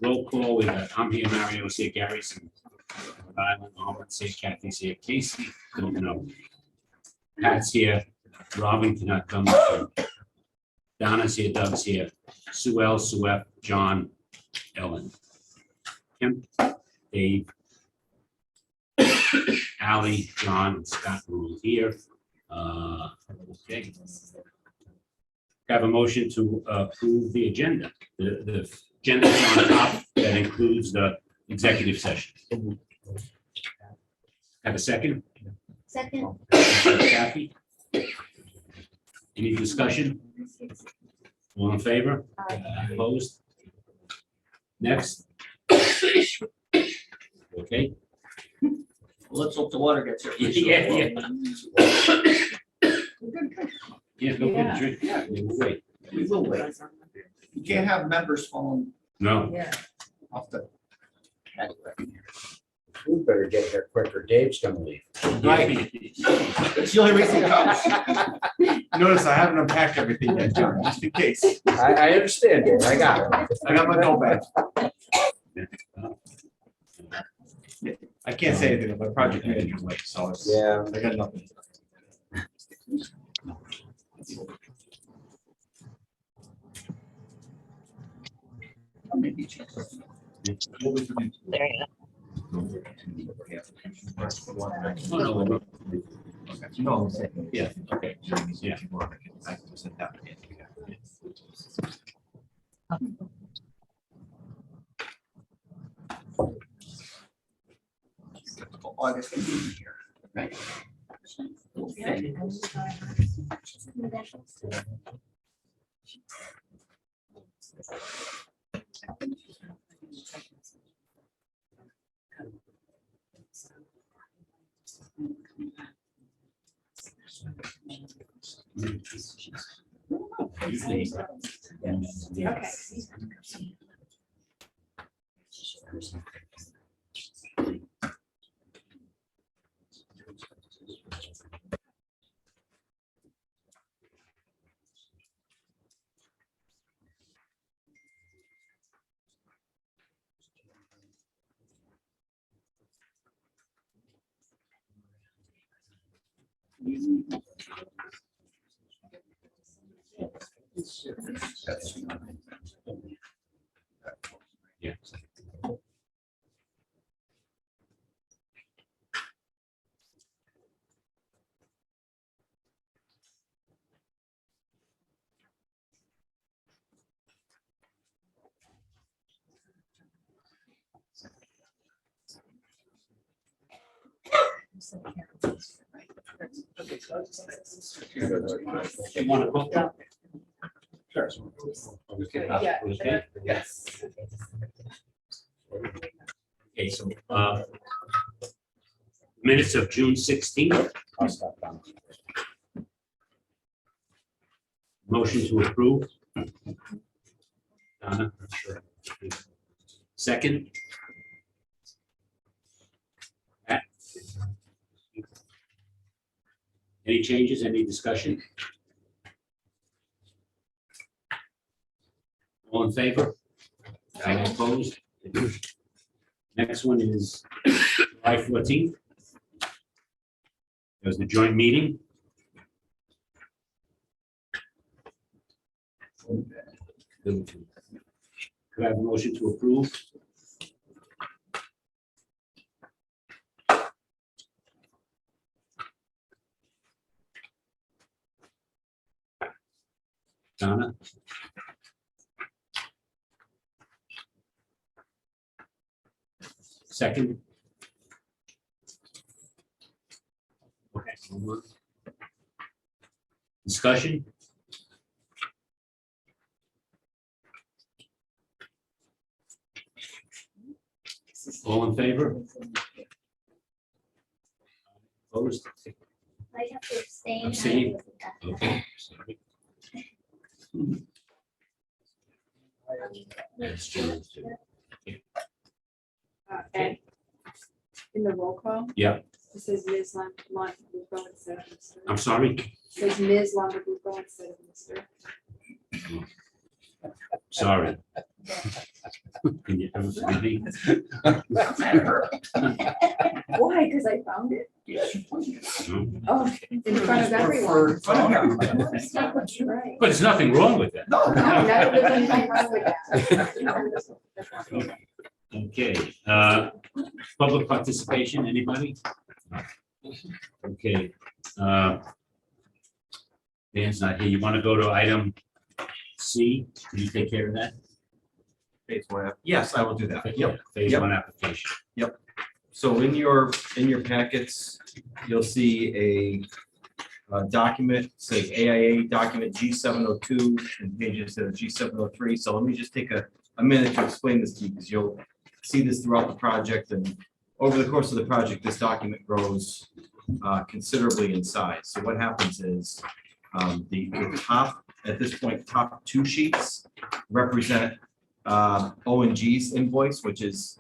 Roll call, we got, I'm here, Mario, see Gary's in Rhode Island, Almonds here, Kathy's here, Casey, don't know. Pat's here, Robin cannot come. Donna's here, Doug's here, Sue L, Sue F, John, Ellen. Kim, Dave, Ally, John, and Scott are all here. Okay. Have a motion to approve the agenda. The agenda is on top that includes the executive session. Have a second? Second. Kathy? Any discussion? All in favor? Aye. Opposed? Next. Okay. Well, let's hope the water gets here. Yeah, go get a drink. Yeah, we'll wait. We will wait. You can't have members falling No. off the. We better get there quicker. Dave's gonna leave. Right. It's the only reason it comes. Notice I haven't unpacked everything yet, John, just in case. I understand, Dave. I got it. I got my go bag. I can't say anything about project manager's late, so it's, Yeah. I got nothing. Maybe check. There you No, Yeah, okay. Yeah. August can be here, right? Yeah. You want to book that? Sure. Okay. Yeah. Okay. Yes. Okay, so, minutes of June 16th, I'll stop down. motion to approve. Donna? Sure. Second? Pat? Any changes, any discussion? All in favor? All opposed? Next one is July 14th. There's the joint meeting. Could I have a motion to approve? Donna? Second? Okay. Discussion? All in favor? Opposed? I have to abstain. Abstain. Okay. Sorry. That's true. And in the roll call, Yeah, it says Ms. Longobuco instead of Mr. I'm sorry. It says Ms. Longobuco instead of Mr. Sorry. Can you have a meeting? Why? Because I found it? No? Oh, in front of everyone. Right. But there's nothing wrong with that. No, no, there's anything wrong with that. Okay, public participation, anybody? Okay. Dan's not here. You want to go to item C? Can you take care of that? Phase one. Yes, I will do that. Yep. Phase Yep. one application. So in your packets, you'll see a document, says AIA document G702 and pages that are G703. So let me just take a minute to explain this to you, because you'll see this throughout the project, and over the course of the project, this document grows considerably in size. So what happens is the top, at this point, top two sheets represent O&G's invoice, which is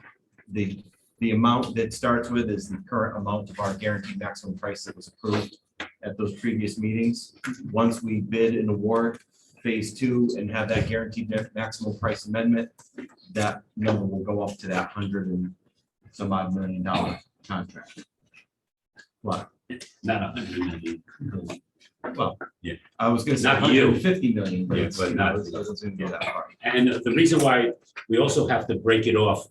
the amount that starts with is the current amount of our guaranteed maximum price that was approved at those previous meetings. Once we bid and award phase two and have that guaranteed maximum price amendment, that number will go up to that $100 and some odd $1 million contract. What? Not 100 million. Well, Yeah. I was gonna say Not you. 150 million, but Yeah, it's, but you know, not- I wasn't gonna go that far. And the reason why we also have to break it up,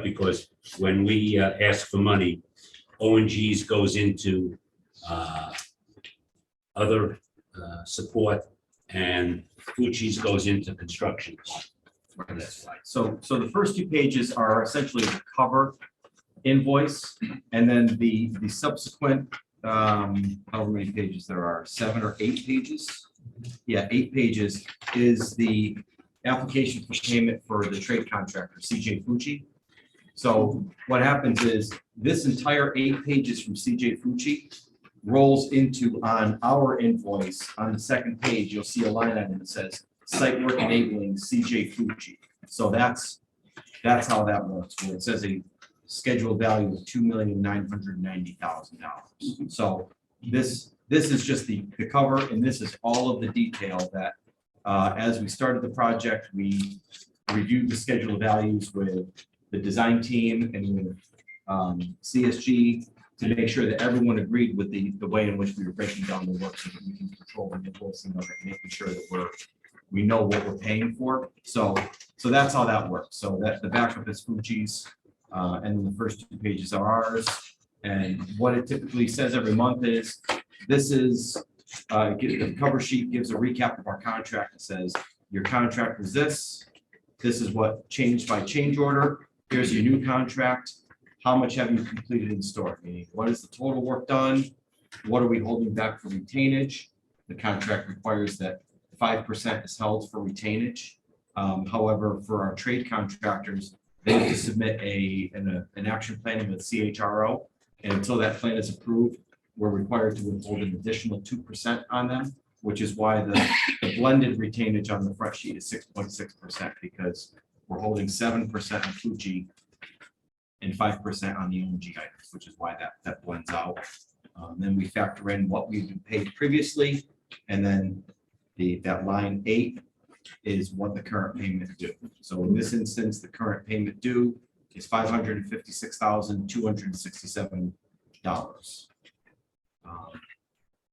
because when we ask for money, O&G's goes into other support, and Fucci's goes into construction. That's right. So the first two pages are essentially the cover invoice, and then the subsequent, however many pages there are, 7 or 8 pages. Yeah, 8 pages is the application for payment for the trade contractor, CJ Fucci. So what happens is this entire 8 pages from CJ Fucci rolls into, on our invoice, on the second page, you'll see a line item that says site work enabling CJ Fucci. So that's how that works, where it says a scheduled value of $2,990,000. So this is just the cover, and this is all of the detail that as we started the project, we reviewed the schedule of values with the design team and with CSG to make sure that everyone agreed with the way in which we were breaking down the work, so that we can control the invoicing of it, making sure that we know what we're paying for. So that's how that works. So that the backup is Fucci's, and then the first 2 pages are ours. And what it typically says every month is, this is, the cover sheet gives a recap of our contract. It says, your contract was this is what changed by change order. Here's your new contract. How much have you completed in store? Meaning, what is the total work done? What are we holding back for retainage? The contract requires that 5% is held for retainage. However, for our trade contractors, they have to submit an action plan with CHRO. And until that plan is approved, we're required to withhold an additional 2% on them, which is why the blended retainage on the front sheet is 6.6%, because we're holding 7% on Fucci and 5% on the O&G items, which is why that blends out. Then we factor in what we've been paid previously, and then that line 8 is what the current payment due. So in this instance, the current payment due is $556,267.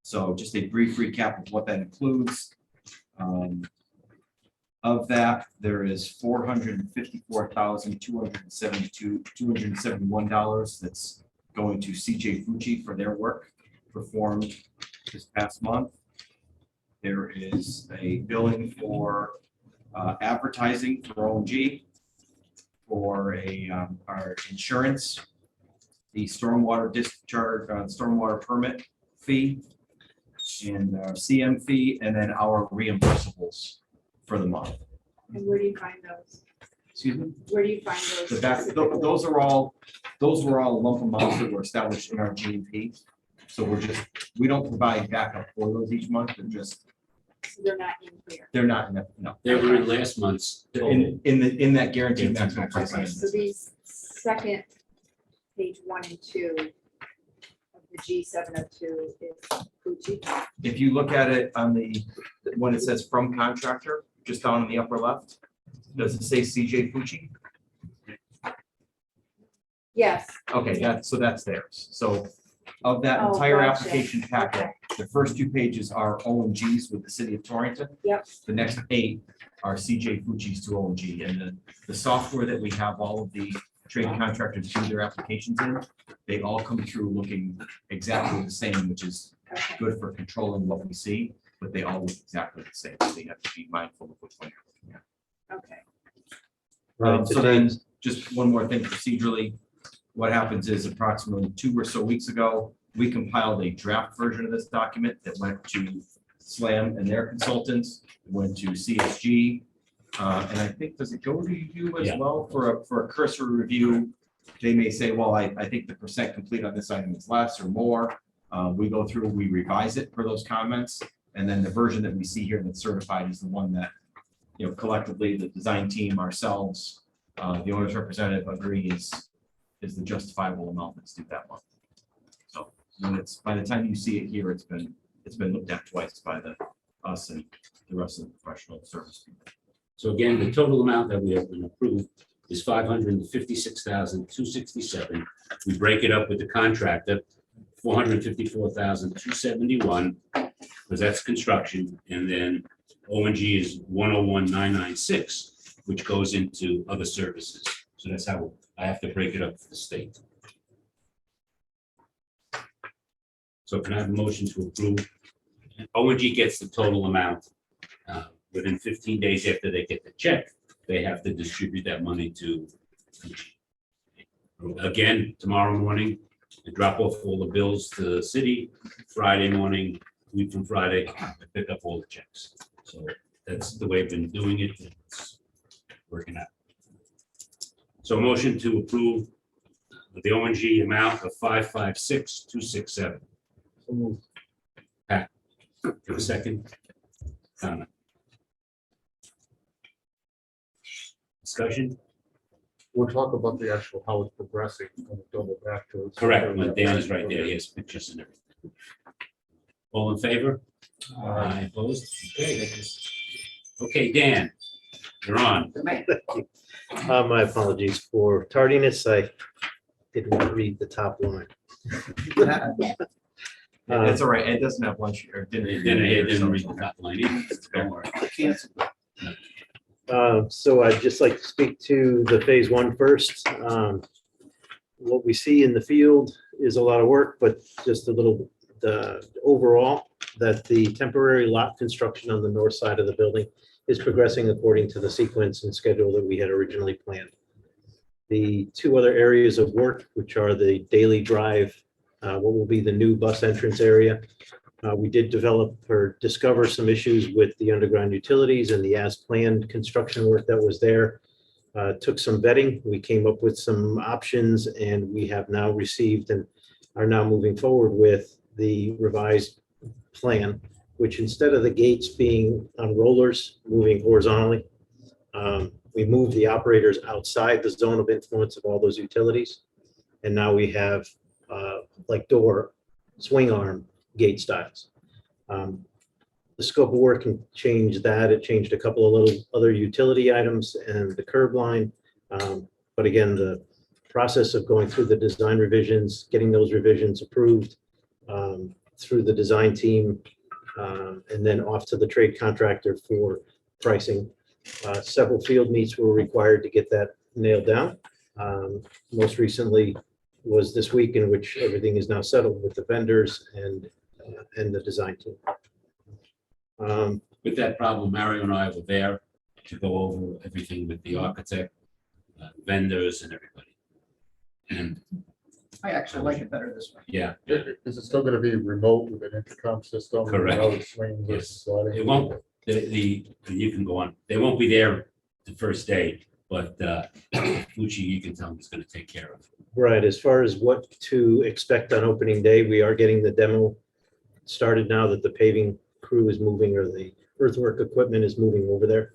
So just a brief recap of what that includes. Of that, there is $454,271 that's going to CJ Fucci for their work performed this past month. There is a billing for advertising for O&G, for our insurance, the stormwater discharge, stormwater permit fee, and CM fee, and then our reimbursables for the month. And where do you find those? Excuse me? Where do you find those? The back, those were all lump amounts that were established in our GMP. So we don't provide backup for those each month. They're not in here. They're not, no. They were in last month's. total. In that guaranteed maximum price. Okay, so these second page 1 and 2 of the G702 is Fucci. If you look at it on when it says from contractor, just down in the upper left, does it say CJ Fucci? Yes. Okay, so that's theirs. So of that Oh, entire gotcha. application packet, Okay. the first 2 pages are O and Gs with the city of Torrington. Yep. The next 8 are CJ Fuji's to O and G. And the software that we have all of the trade contractors do their applications in, they all come through looking exactly the same, which is Okay. good for controlling what we see, but they all look exactly the same. So you have to be mindful of which one you're looking at. Okay. So then, just one more thing procedurally, what happens is approximately 2 or so weeks ago, we compiled a draft version of this document that went to SLAM and their consultants, it went to CSG. And I think, does it go to you as Yeah. well for a cursory review? They may say, well, I think the percent complete on this item is less or more. We go through, we revise it for those comments, and then the version that we see here that's certified is the one that, collectively, the design team, ourselves, the owner's representative agree is the justifiable amount that's due that month. So when by the time you see it here, it's been looked at twice by us and the rest of the professional service people. So again, the total amount that we have been approved is $556,267. We break it up with the contractor, $454,271, because that's construction, and then O&G is $101,996, which goes into other services. So that's how I have to break it up for the state. So can I have a motion to approve? O&G gets the total amount. Within 15 days after they get the check, they have to distribute that money to Fuji. Again, tomorrow morning, they drop off all the bills to the city. Friday morning, week from Friday, they pick up all the checks. So that's the way I've been doing it. It's working out. So motion to approve the O&G amount of $556,267. Pat, give a second. Comment. Discussion? We'll talk about the actual, how it's progressing, and double back to it. Correct. When Dan is right there, he has pictures and everything. All in favor? Aye. Opposed? Okay. Okay, Dan, you're on. My apologies for tardiness. I did not read the top line. It's all right. It doesn't have lunch or dinner. Didn't read the top line either. Don't worry. So I'd just like to speak to the phase 1 first. What we see in the field is a lot of work, but just a little, overall, that the temporary lot construction on the north side of the building is progressing according to the sequence and schedule that we had originally planned. The 2 other areas of work, which are the daily drive, what will be the new bus entrance area. We did develop or discover some issues with the underground utilities and the as-planned construction work that was there. Took some vetting. We came up with some options, and we have now received and are now moving forward with the revised plan, which instead of the gates being on rollers moving horizontally, we moved the operators outside the zone of influence of all those utilities. And now we have like door swing arm gate styles. The scope of work can change that. It changed a couple of little other utility items and the curb line. But again, the process of going through the design revisions, getting those revisions approved through the design team, and then off to the trade contractor for pricing. Several field meets were required to get that nailed down. Most recently was this week, in which everything is now settled with the vendors and the design team. With that problem, Mario and I were there to go over everything with the architect, vendors and everybody. And I actually like it better this way. yeah, Is it still gonna be remote with an intercom system? Correct. How it swings, Yes. sliding? It won't, you can go on. They won't be there the first day, but Fuji, you can tell them is going to take care of. Right, as far as what to expect on opening day, we are getting the demo started now that the paving crew is moving, or the earthwork equipment is moving over there.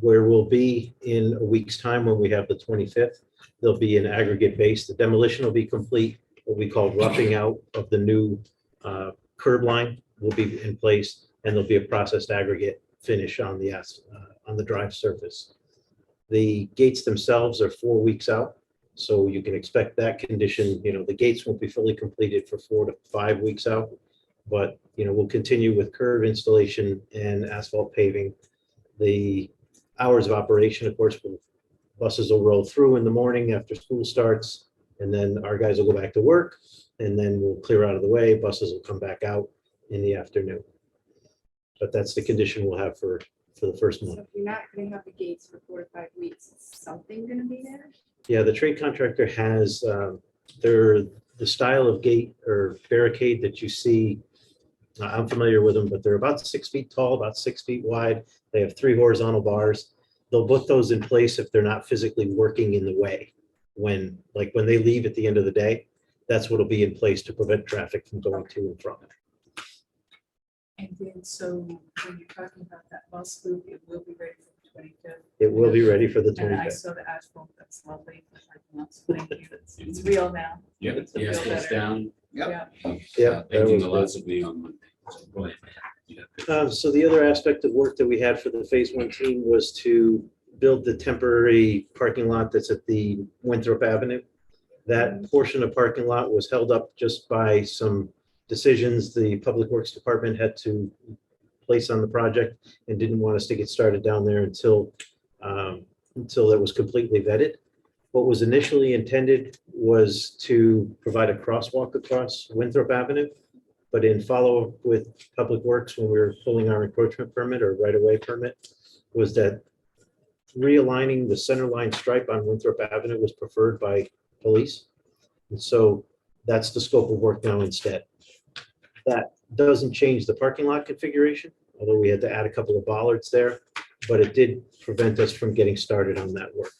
Where we'll be in a week's time, when we have the 25th, there'll be an aggregate base. The demolition will be complete. What we call roughing out of the new curb line will be in place, and there'll be a processed aggregate finish on the drive surface. The gates themselves are 4 weeks out. So you can expect that condition, the gates won't be fully completed for 4 to 5 weeks out. But, we'll continue with curb installation and asphalt paving. The hours of operation, of course, buses will roll through in the morning after school starts, and then our guys will go back to work, and then we'll clear out of the way. Buses will come back out in the afternoon. But that's the condition we'll have for the first So month. if you're not gonna have the gates for 4 to 5 weeks, is something gonna be there? Yeah, the trade contractor has, the style of gate or barricade that you see. I'm familiar with them, but they're about 6 feet tall, about 6 feet wide. They have 3 horizontal bars. They'll put those in place if they're not physically working in the way. When they leave at the end of the day, that's what'll be in place to prevent traffic from going to and from. And then, so when you're talking about that bus loop, it will be ready for the 25th. It will be ready for the And I 25th. saw the asphalt, that's lovely. Thank you. It's real now. Yep, It's a yes, feel it's better. down. Yeah. Yeah, that Painting was the good. lots will be on Monday. So, go ahead. Yeah. So the other aspect of work that we had for the phase 1 team was to build the temporary parking lot that's at the Winthrop Avenue. That portion of parking lot was held up just by some decisions the Public Works Department had to place on the project and didn't want us to get started down there until that was completely vetted. What was initially intended was to provide a crosswalk across Winthrop Avenue, but in follow-up with Public Works, when we were pulling our encroachment permit or right-of-way permit, was that realigning the center line stripe on Winthrop Avenue was preferred by police. And so that's the scope of work now instead. That doesn't change the parking lot configuration, although we had to add a couple of bollards there, but it did prevent us from getting started on that work.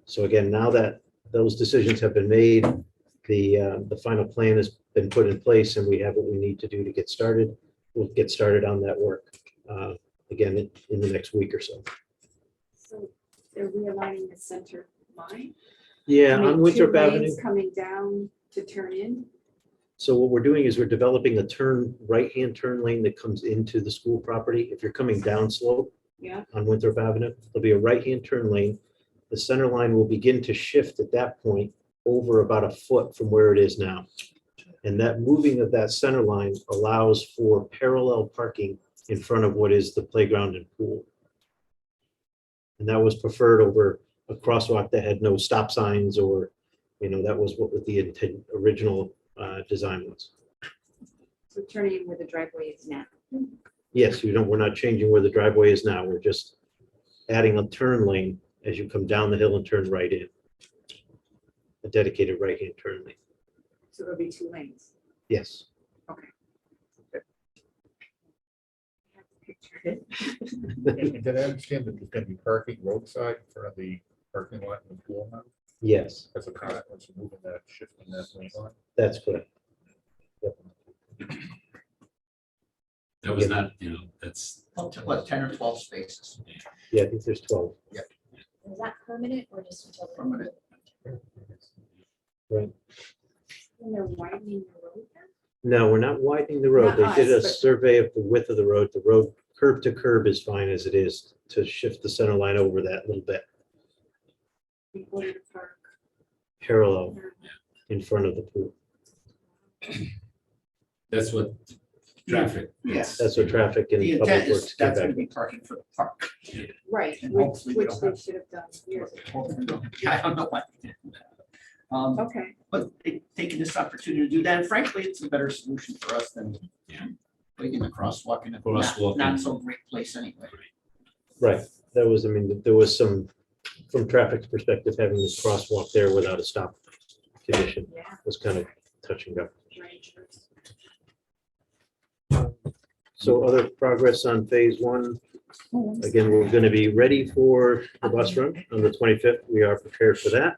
So again, now that those decisions have been made, the final plan has been put in place and we have what we need to do to get started. We'll get started on that work again in the next week or so. So they're realigning the center line? Yeah, I mean, on Winthrop 2 Avenue. lanes coming down to turn in? So what we're doing is we're developing a right-hand turn lane that comes into the school property. If you're coming down slope Yeah. on Winthrop Avenue, there'll be a right-hand turn lane. The center line will begin to shift at that point over about a foot from where it is now. And that moving of that center line allows for parallel parking in front of what is the playground and pool. And that was preferred over a crosswalk that had no stop signs or, that was what the original design was. So turning in where the driveway is now. Yes, we're not changing where the driveway is now. We're just adding a turn lane as you come down the hill and turn right in. A dedicated right-hand turn lane. So there'll be 2 lanes. Yes. Picture it. And did I understand that there's gonna be parking roadside in front of the parking lot in the pool now? Yes, As a consequence of moving that, shifting that lane on? that's correct. That was not, that's, What, 10 or 12 spaces? Yeah, I think there's 12. Is that permanent or just until? Permanent. Right. And they're widening the road now? No, we're not widening the road. Not They did a us, but- survey of the width of the road. The road curb to curb is fine as it is to shift the center line over that little bit In order to park. parallel in front of the pool. that's what traffic. Yes. That's what traffic and The public intent works is get that's back. gonna be parking for the park. Right, And which hopefully we don't they have- should have done years ago. Yeah, I don't know why. we did that. Okay, But taking this opportunity to do that, and frankly, it's a better solution for us than Yeah. putting the crosswalk in a Crosswalk not in. so great place anyway. Right. That was, there was some, from traffic's perspective, having this crosswalk there without a stop condition yeah. was kind of touch and go. Right. So other progress on phase 1. Again, we're going to be ready for the bus run on the 25th. We are prepared for that.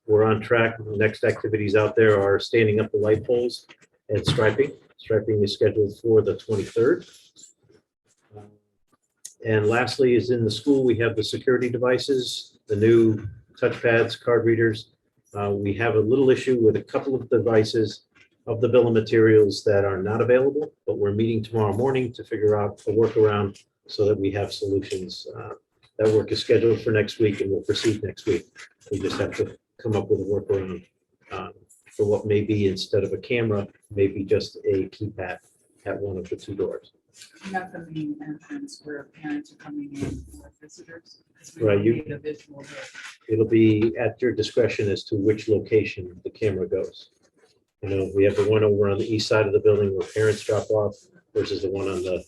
We're on track. The next activities out there are standing up the light poles and striping. Striping is scheduled for the 23rd. And lastly is in the school, we have the security devices, the new touchpads, card readers. We have a little issue with a couple of devices of the bill of materials that are not available, but we're meeting tomorrow morning to figure out a workaround so that we have solutions That work is scheduled for next week and will proceed next week. We just have to come up with a workaround for what may be, instead of a camera, maybe just a keypad at one of the two doors. Not the main entrance where parents are coming in or visitors. 'Cause we Right, don't you- need a visual there. It'll be at your discretion as to which location the camera goes. You know, we have the one over on the east side of the building where parents drop off versus the one on the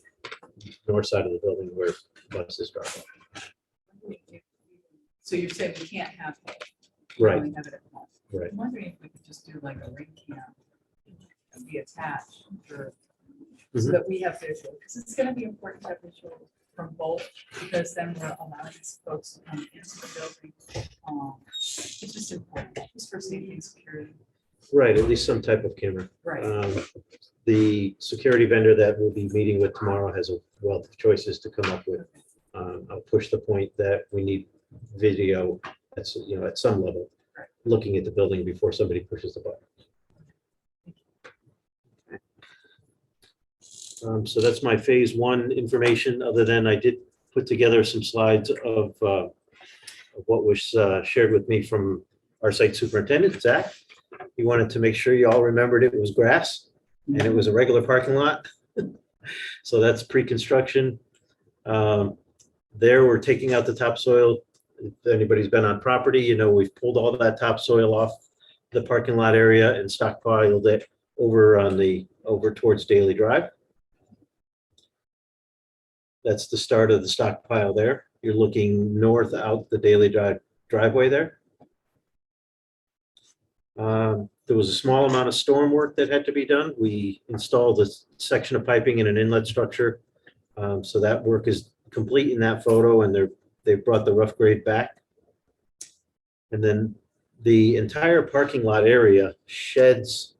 north side of the building where buses drop off. So you're saying we can't have both? We Right, only have it at home. right. I'm wondering if we could just do like a ring cam and be attached for, so Mhm. that we have visual, because it's gonna be important to have visual from both, because then we're allowing these folks to come into the building. It's just important, just for safety and security. Right, at least some type of camera. Right. The security vendor that we'll be meeting with tomorrow has a wealth of choices to come up with. I'll push the point that we need video, that's, you know, at some level, looking at the building before somebody pushes the button. So that's my phase one information, other than I did put together some slides of what was shared with me from our site superintendent, Zach. He wanted to make sure you all remembered it was grass and it was a regular parking lot. So that's pre-construction. There, we're taking out the topsoil. If anybody's been on property, you know, we've pulled all that topsoil off the parking lot area and stockpiled it over towards Daily Drive. That's the start of the stockpile there. You're looking north out the Daily Drive driveway there. There was a small amount of storm work that had to be done. We installed a section of piping in an inlet structure. So that work is complete in that photo, and they've brought the rough grade back. And then the entire parking lot area sheds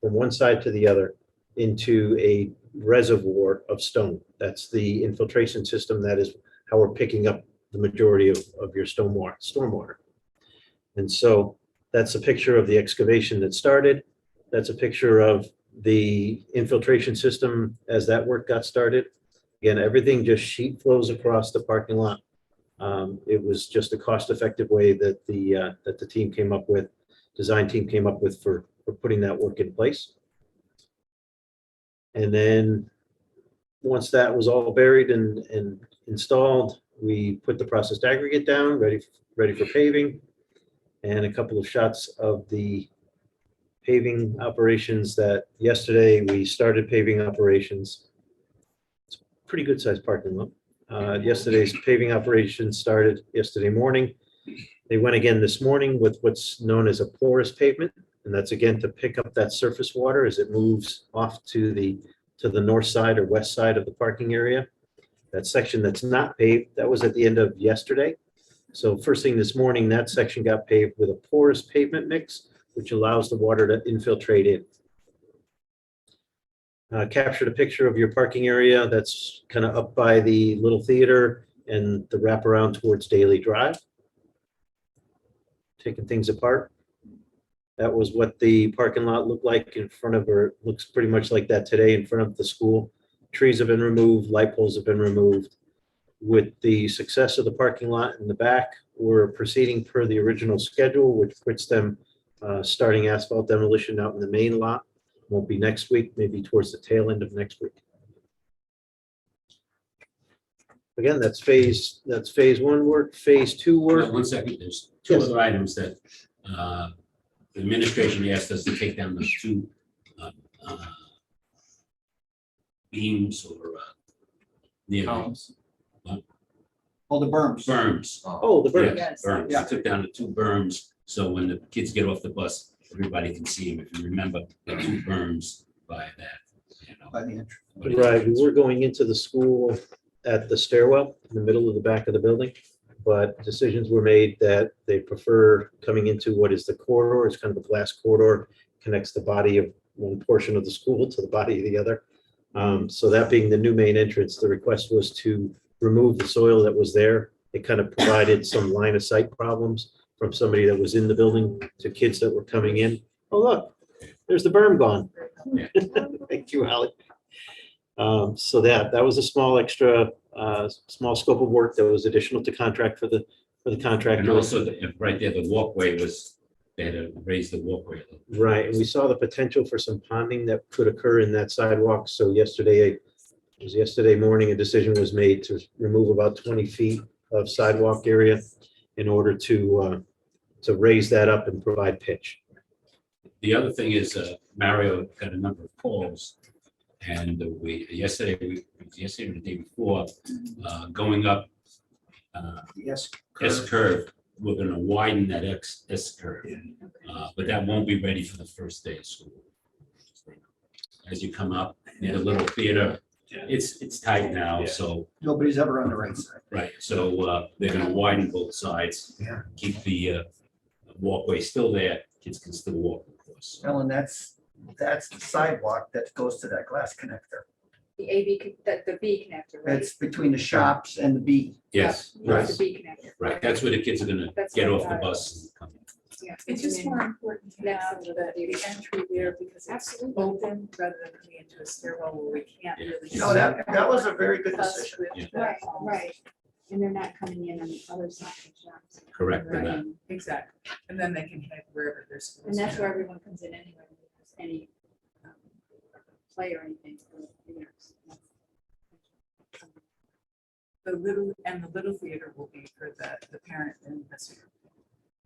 from one side to the other into a reservoir of stone. That's the infiltration system. That is how we're picking up the majority of your stormwater. And so that's a picture of the excavation that started. That's a picture of the infiltration system as that work got started. Again, everything just sheet flows across the parking lot. It was just a cost-effective way that the team came up with, design team came up with for putting that work in place. And then once that was all buried and installed, we put the processed aggregate down, ready for paving. And a couple of shots of the paving operations that yesterday we started paving operations. It's a pretty good sized parking lot. Yesterday's paving operations started yesterday morning. They went again this morning with what's known as a porous pavement. And that's again to pick up that surface water as it moves off to the north side or west side of the parking area. That section that's not paved, that was at the end of yesterday. So first thing this morning, that section got paved with a porous pavement mix, which allows the water to infiltrate in. Captured a picture of your parking area that's kind of up by the little theater and the wraparound towards Daily Drive. Taking things apart. That was what the parking lot looked like in front of her. Looks pretty much like that today in front of the school. Trees have been removed, light poles have been removed. With the success of the parking lot in the back, we're proceeding per the original schedule, which puts them starting asphalt demolition out in the main lot. Won't be next week, maybe towards the tail end of next week. Again, that's phase one work. Phase two work. 1 second, there's two Yes. other items that the administration asked us to take down those two beams or Columns. Oh, the berms. berms. Oh, the bird. Yes. Berms. Yeah. I took down the two berms, so when the kids get off the bus, everybody can see them. If you remember, the two berms by that, you know. By the entrance. Right, we were going into the school at the stairwell in the middle of the back of the building, but decisions were made that they prefer coming into what is the corridor. It's kind of a glass corridor, connects the body of one portion of the school to the body of the other. So that being the new main entrance, the request was to remove the soil that was there. It kind of provided some line of sight problems from somebody that was in the building to kids that were coming in. Oh, look, there's the berm gone. Yeah. Thank you, Ally. So that was a small extra, small scope of work that was additional to contract for the And contractor. also, right there, the walkway was, they had to raise the walkway. a little. Right, and we saw the potential for some ponding that could occur in that sidewalk. So yesterday morning, a decision was made to remove about 20 feet of sidewalk area in order to raise that up and provide pitch. The other thing is, Mario got a number of calls. And yesterday or the day before, going up Yes. S curve, we're gonna widen that S curve. But that won't be ready for the first day of school. As you come up, in the little theater, it's tight now, so, Nobody's ever on the right side. right, so they're gonna widen both sides. Yeah. Keep the walkway still there, kids can still walk across. Ellen, that's the sidewalk that goes to that glass connector. The the B connector, right? It's between the shops and the B. Yes, Yeah, right, it's the B connector. right, that's where the kids are gonna That's get what off I the thought. bus and come. Yeah. It's just more important to Next have to the entry there because it's Absolutely. open rather than coming into a stairwell where we can't Yeah. really. You know, that was a very good Us decision. with Yeah. the, Right, right. And they're not coming in on the other side of the shops. Correct for that. Right, exactly. And then they can head wherever they're supposed And to. that's where everyone comes in anyway, because any play or anything. The little theater will be for the parent and the student.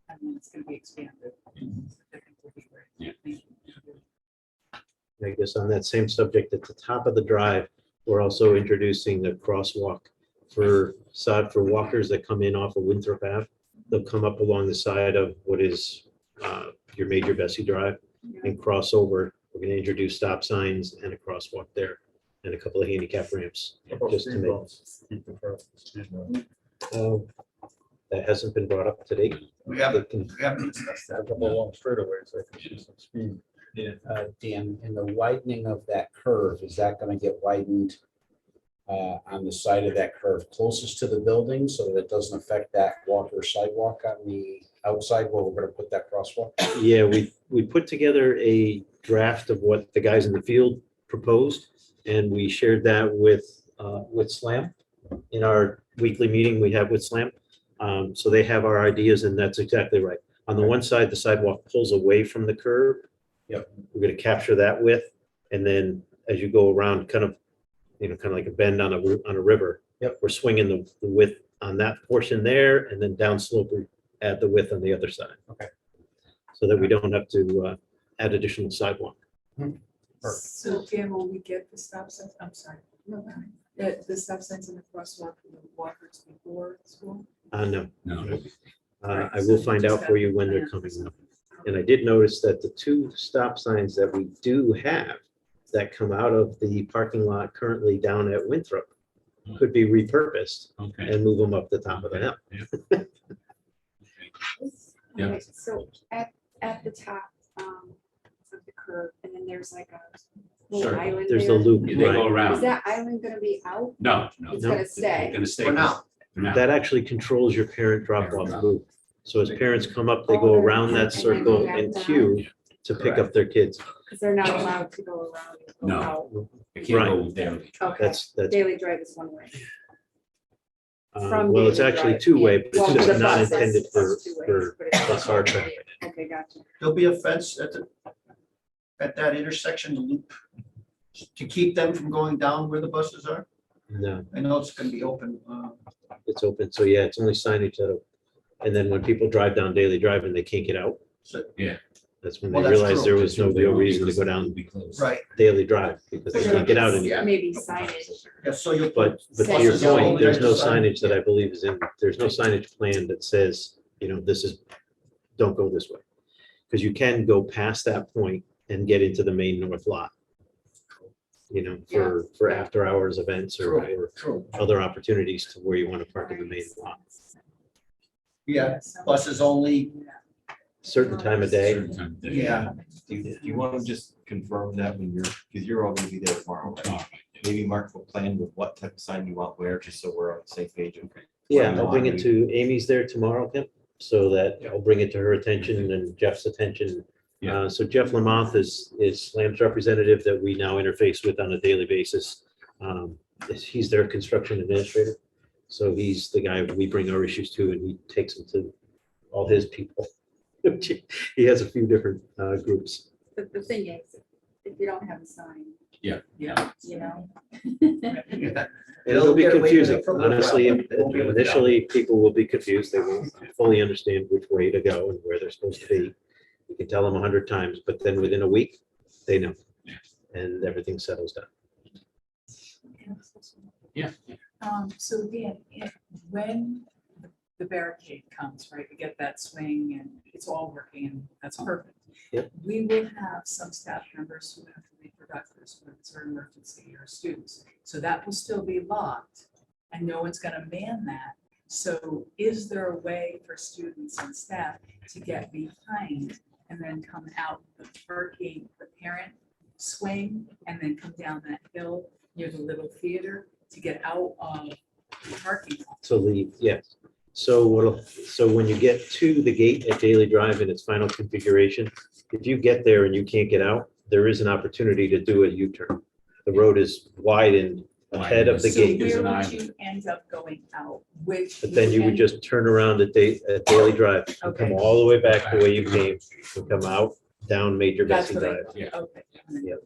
And then it's gonna be expanded. I think will be great. Yeah. Thank you. I guess on that same subject, at the top of the drive, we're also introducing the crosswalk for walkers that come in off of Winthrop Ave. They'll come up along the side of what is your major Bessie Drive and cross over. We're going to introduce stop signs and a crosswalk there and a couple of handicap ramps. Just to make, that hasn't been brought up to date. We They haven't, can- we haven't discussed A that. couple long straightaways, I can see some speed. Dan, in the widening of that curve, is that gonna get widened on the side of that curve closest to the building so that it doesn't affect that walker sidewalk on the outside where we're gonna put that crosswalk? Yeah, we put together a draft of what the guys in the field proposed, and we shared that with SLAM in our weekly meeting we have with SLAM. So they have our ideas, and that's exactly right. On the one side, the sidewalk pulls away from the curve. Yep. We're gonna capture that width, and then as you go around, kind of like a bend on a river. Yep. We're swinging the width on that portion there, and then down slope, we add the width on the other side. Okay. So that we don't have to add additional sidewalk. So Dan, will we get the stop signs? I'm sorry. The stop signs and the crosswalk for the walkers before school? No. No, I will find out for you when they're coming up. And I did notice that the two stop signs that we do have that come out of the parking lot currently down at Winthrop could be repurposed okay. and move them up the top of the hill. Yeah. Okay, so at the top of the curve, and then there's like a little Sure. island There's a there. loop, They go right? Is around. that island gonna be out? No. It's No. gonna They're stay. gonna stay. For now. For now. That actually controls your parent drop-off loop. So as parents come up, they go around that circle and queue to pick up their kids. Because they're not allowed to go around. and go No. out. They can't go there. Okay, That's, daily drive is one way. well, it's Daily actually Drive, two-way, yeah. but Well, it's the just not bus, that's- intended that's two ways, for but it's bus car traffic. Okay, gotcha. There'll be a fence at that intersection, the loop, to keep them from going down where the buses are. No, I know it's gonna be open. it's open. So yeah, it's only signage that'll, and then when people drive down Daily Drive and they can't get out, So, that's when Well, they that's realized true. there was no real reason to go down Be closed. right, Daily Drive because they can't get out anymore. Yeah. Maybe signage. yeah, so you'll. But to your Buses are point, only there's no sign- signage that I believe is in, there's no signage plan that says, this is, don't go this way. Because you can go past that point and get into the main north lot. For after hours events or True, other opportunities to where you want to park in the main lot. yeah, buses only, Certain time of day. Certain time of day. yeah, Do you want to just confirm that when because you're all gonna be there tomorrow, right? Tomorrow. Maybe mark a plan with what type of sign you want where, just so we're on the same page. Yeah, I'll bring it to Amy's there tomorrow, Kim, so that I'll bring it to her attention and Jeff's attention. Yeah. So Jeff Lamont is SLAM's representative that we now interface with on a daily basis. He's their construction administrator. So he's the guy we bring our issues to, and he takes them to all his people. He has a few different groups. But the thing is, if you don't have a sign, Yeah. you know. It'll be They'll get away with confusing, it for a little honestly. while. Won't be able to Initially, people will be confused. They won't fully understand which way to go and where they're supposed to be. You can tell them 100 times, but then within a week, they know. And everything settles down. Yeah. So Dan, when the barricade comes, right, we get that swing and it's all working and that's perfect. Yep. We will have some staff members who have to be productive when it's an emergency or students. So that will still be locked and no one's gonna man that. So is there a way for students and staff to get behind and then come out the parking, the parent swing, and then come down that hill near the little theater to get out of the parking lot? So yes. So when you get to the gate at Daily Drive in its final configuration, if you get there and you can't get out, there is an opportunity to do a U-turn. The road is widened ahead of the So gate. where would you end up going out? Which? But then you would just turn around at Daily Drive and come Okay. all the way back the way you came and come out down Major That's Bessie what I Drive. thought. Yeah. Okay. Yep.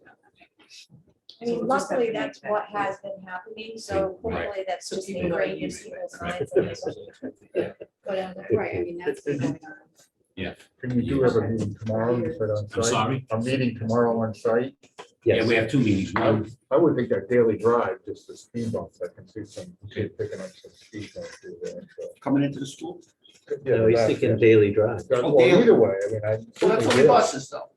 I mean, So we'll just have luckily, to make that's that what clear. has been happening, so Right. hopefully that's So just people know ingrained in you- people's Right. minds. and they go down there. Right, I mean, that's been going on. Can we do have a meeting tomorrow, you said on I'm site? sorry? A meeting tomorrow on site? Yeah, Yes. we have two meetings. One, I would think that Daily Drive, just the speed bumps, I can see some kids picking up some speed bumps through there. so. Coming into the school? Yeah, No, he's that's thinking it. Daily Drive. Well, either way, I mean, I. Well, that's only buses though.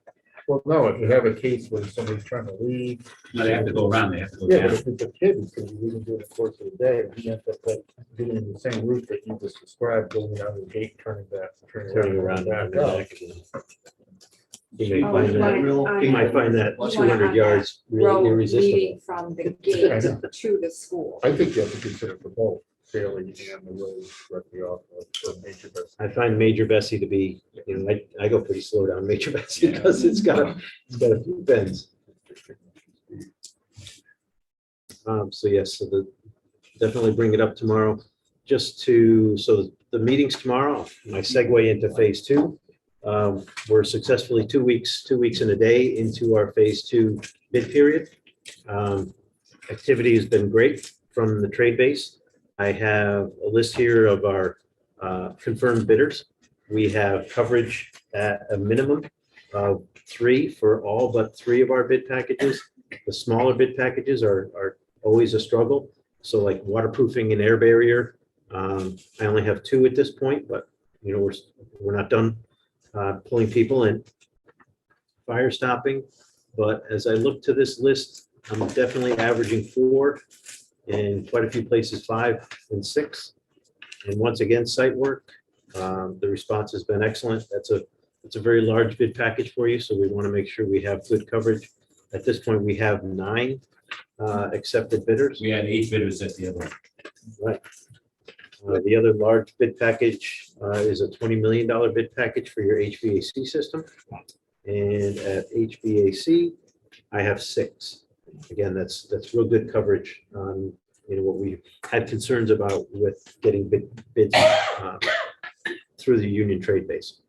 Well, no, if you have a case where somebody's trying to leave. no, they have to go around, they have to go Yeah, but down. if it's a kid who's gonna be leaving during the course of the day, he ends up like doing the same route that you just described, going out of the gate, turning back. Turning around and back coming up. back again. He may Oh, find you that, want it he might find that You want it 200 on yards really Road irresistible. leading from the gate to the school. I think you have to consider for both, Daily and the road directly off of Major Bessie. I find Major Bessie to be, I go pretty slow down Major Bessie because it's got a few bends. So yes, so definitely bring it up tomorrow. So the meetings tomorrow, my segue into phase two. We're successfully 2 weeks in a day into our phase two bid period. Activity has been great from the trade base. I have a list here of our confirmed bidders. We have coverage at a minimum of 3 for all but 3 of our bid packages. The smaller bid packages are always a struggle. So like waterproofing and air barrier, I only have 2 at this point, but we're not done pulling people in. Fire stopping, but as I look to this list, I'm definitely averaging 4, and quite a few places 5 and 6. And once again, site work, the response has been excellent. It's a very large bid package for you, so we want to make sure we have good coverage. At this point, we have 9 accepted bidders. We had 8 bidders at the other one. Right. The other large bid package is a $20 million bid package for your HVAC system. And at HVAC, I have 6. Again, that's real good coverage on what we had concerns about with getting bids through the union trade base.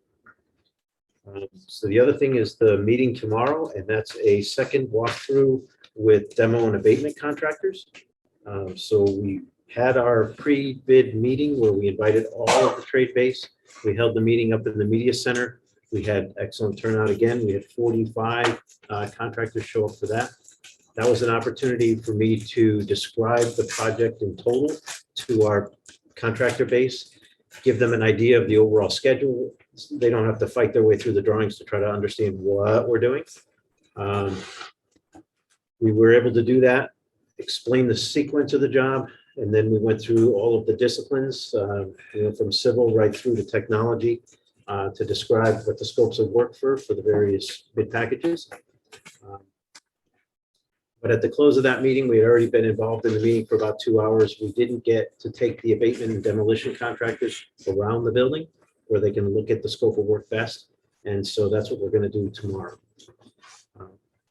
So the other thing is the meeting tomorrow, and that's a second walkthrough with demo and abatement contractors. So we had our pre-bid meeting where we invited all of the trade base. We held the meeting up in the media center. We had excellent turnout again. We had 45 contractors show up for that. That was an opportunity for me to describe the project in total to our contractor base, give them an idea of the overall schedule. They don't have to fight their way through the drawings to try to understand what we're doing. We were able to do that, explain the sequence of the job, and then we went through all of the disciplines, from civil right through to technology, to describe what the scopes of work for the various bid packages. But at the close of that meeting, we had already been involved in the meeting for about 2 hours. We didn't get to take the abatement and demolition contractors around the building where they can look at the scope of work best. And so that's what we're going to do tomorrow.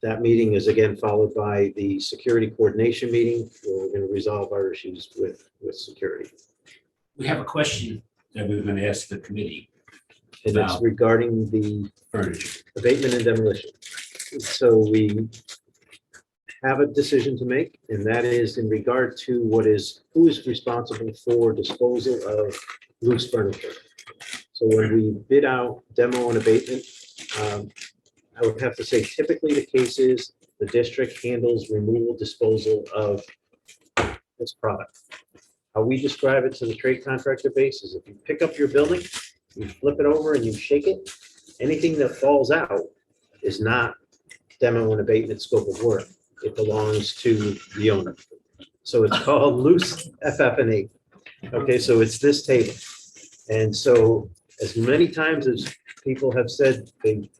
That meeting is again followed by the security coordination meeting, where we're going to resolve our issues with security. We have a question that we were gonna ask the committee, And it's Wow. regarding the furniture. abatement and demolition. So we have a decision to make, and that is in regard to who is responsible for disposal of loose furniture. So when we bid out demo and abatement, I would have to say typically the case is the district handles removal disposal of this product. How we describe it to the trade contractor base is if you pick up your building, you flip it over and you shake it, anything that falls out is not demo and abatement scope of work. It belongs to the owner. So it's called loose FF&E. Okay, so it's this table. And so as many times as people have said they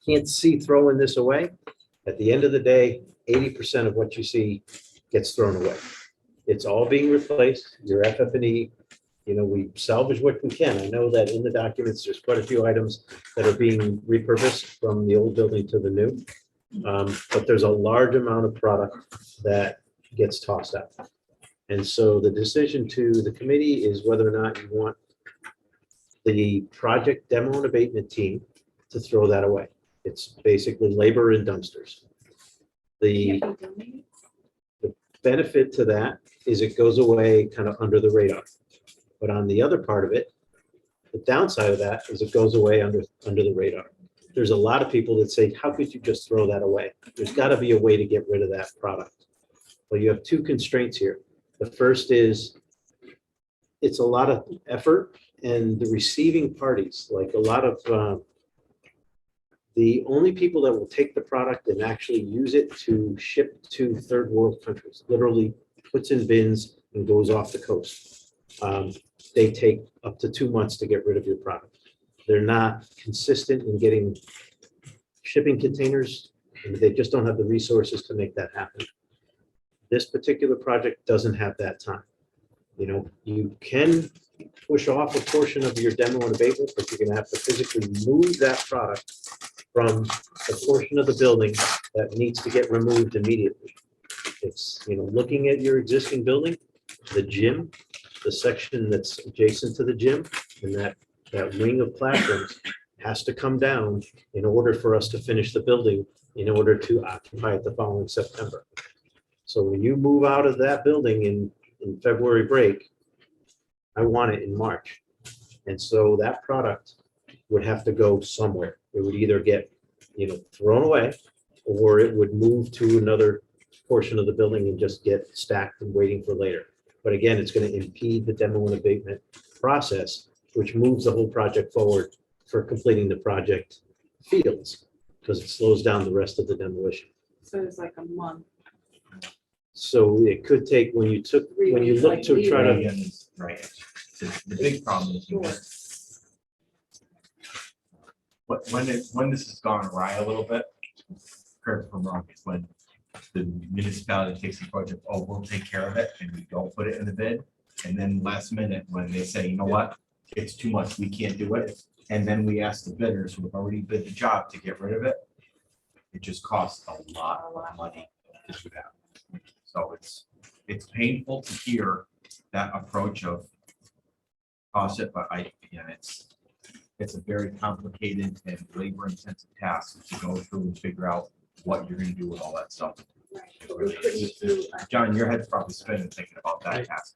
can't see throwing this away, at the end of the day, 80% of what you see gets thrown away. It's all being replaced, your FF&E, we salvage what we can. I know that in the documents, there's quite a few items that are being repurposed from the old building to the new. But there's a large amount of product that gets tossed out. And so the decision to the committee is whether or not you want the project demo and abatement team to throw that away. It's basically labor and dumpsters. The Can't be donated? benefit to that is it goes away kind of under the radar. But on the other part of it, the downside of that is it goes away under the radar. There's a lot of people that say, how could you just throw that away? There's got to be a way to get rid of that product. Well, you have two constraints here. The first is it's a lot of effort, and the receiving parties, like a lot of the only people that will take the product and actually use it to ship to third world countries, literally puts in bins and goes off the coast. They take up to 2 months to get rid of your product. They're not consistent in getting shipping containers, and they just don't have the resources to make that happen. This particular project doesn't have that time. You can push off a portion of your demo and abatement, but you're gonna have to physically move that product from the portion of the building that needs to get removed immediately. It's, looking at your existing building, the gym, the section that's adjacent to the gym, and that wing of classrooms has to come down in order for us to finish the building, in order to occupy it the following September. So when you move out of that building in February break, I want it in March. And so that product would have to go somewhere. It would either get, thrown away, or it would move to another portion of the building and just get stacked and waiting for later. But again, it's going to impede the demo and abatement process, which moves the whole project forward for completing the project fields, because it slows down the rest of the demolition. So it's like a month. So it could take, when you look to try to, Right. The big problem is when this has gone awry a little bit, correct me if I'm wrong, is when the municipality takes the project, we'll take care of it, and we don't put it in the bid. And then last minute, when they say, you know what, it's too much, we can't do it. And then we ask the bidders who have already bid the job to get rid of it. It just costs a lot of money to do that. So it's painful to hear that approach of cost it, but it's a very complicated and labor intensive task to go through and figure out what you're gonna do with all that stuff. Right. It really is. John, your head's probably spinning thinking about that task.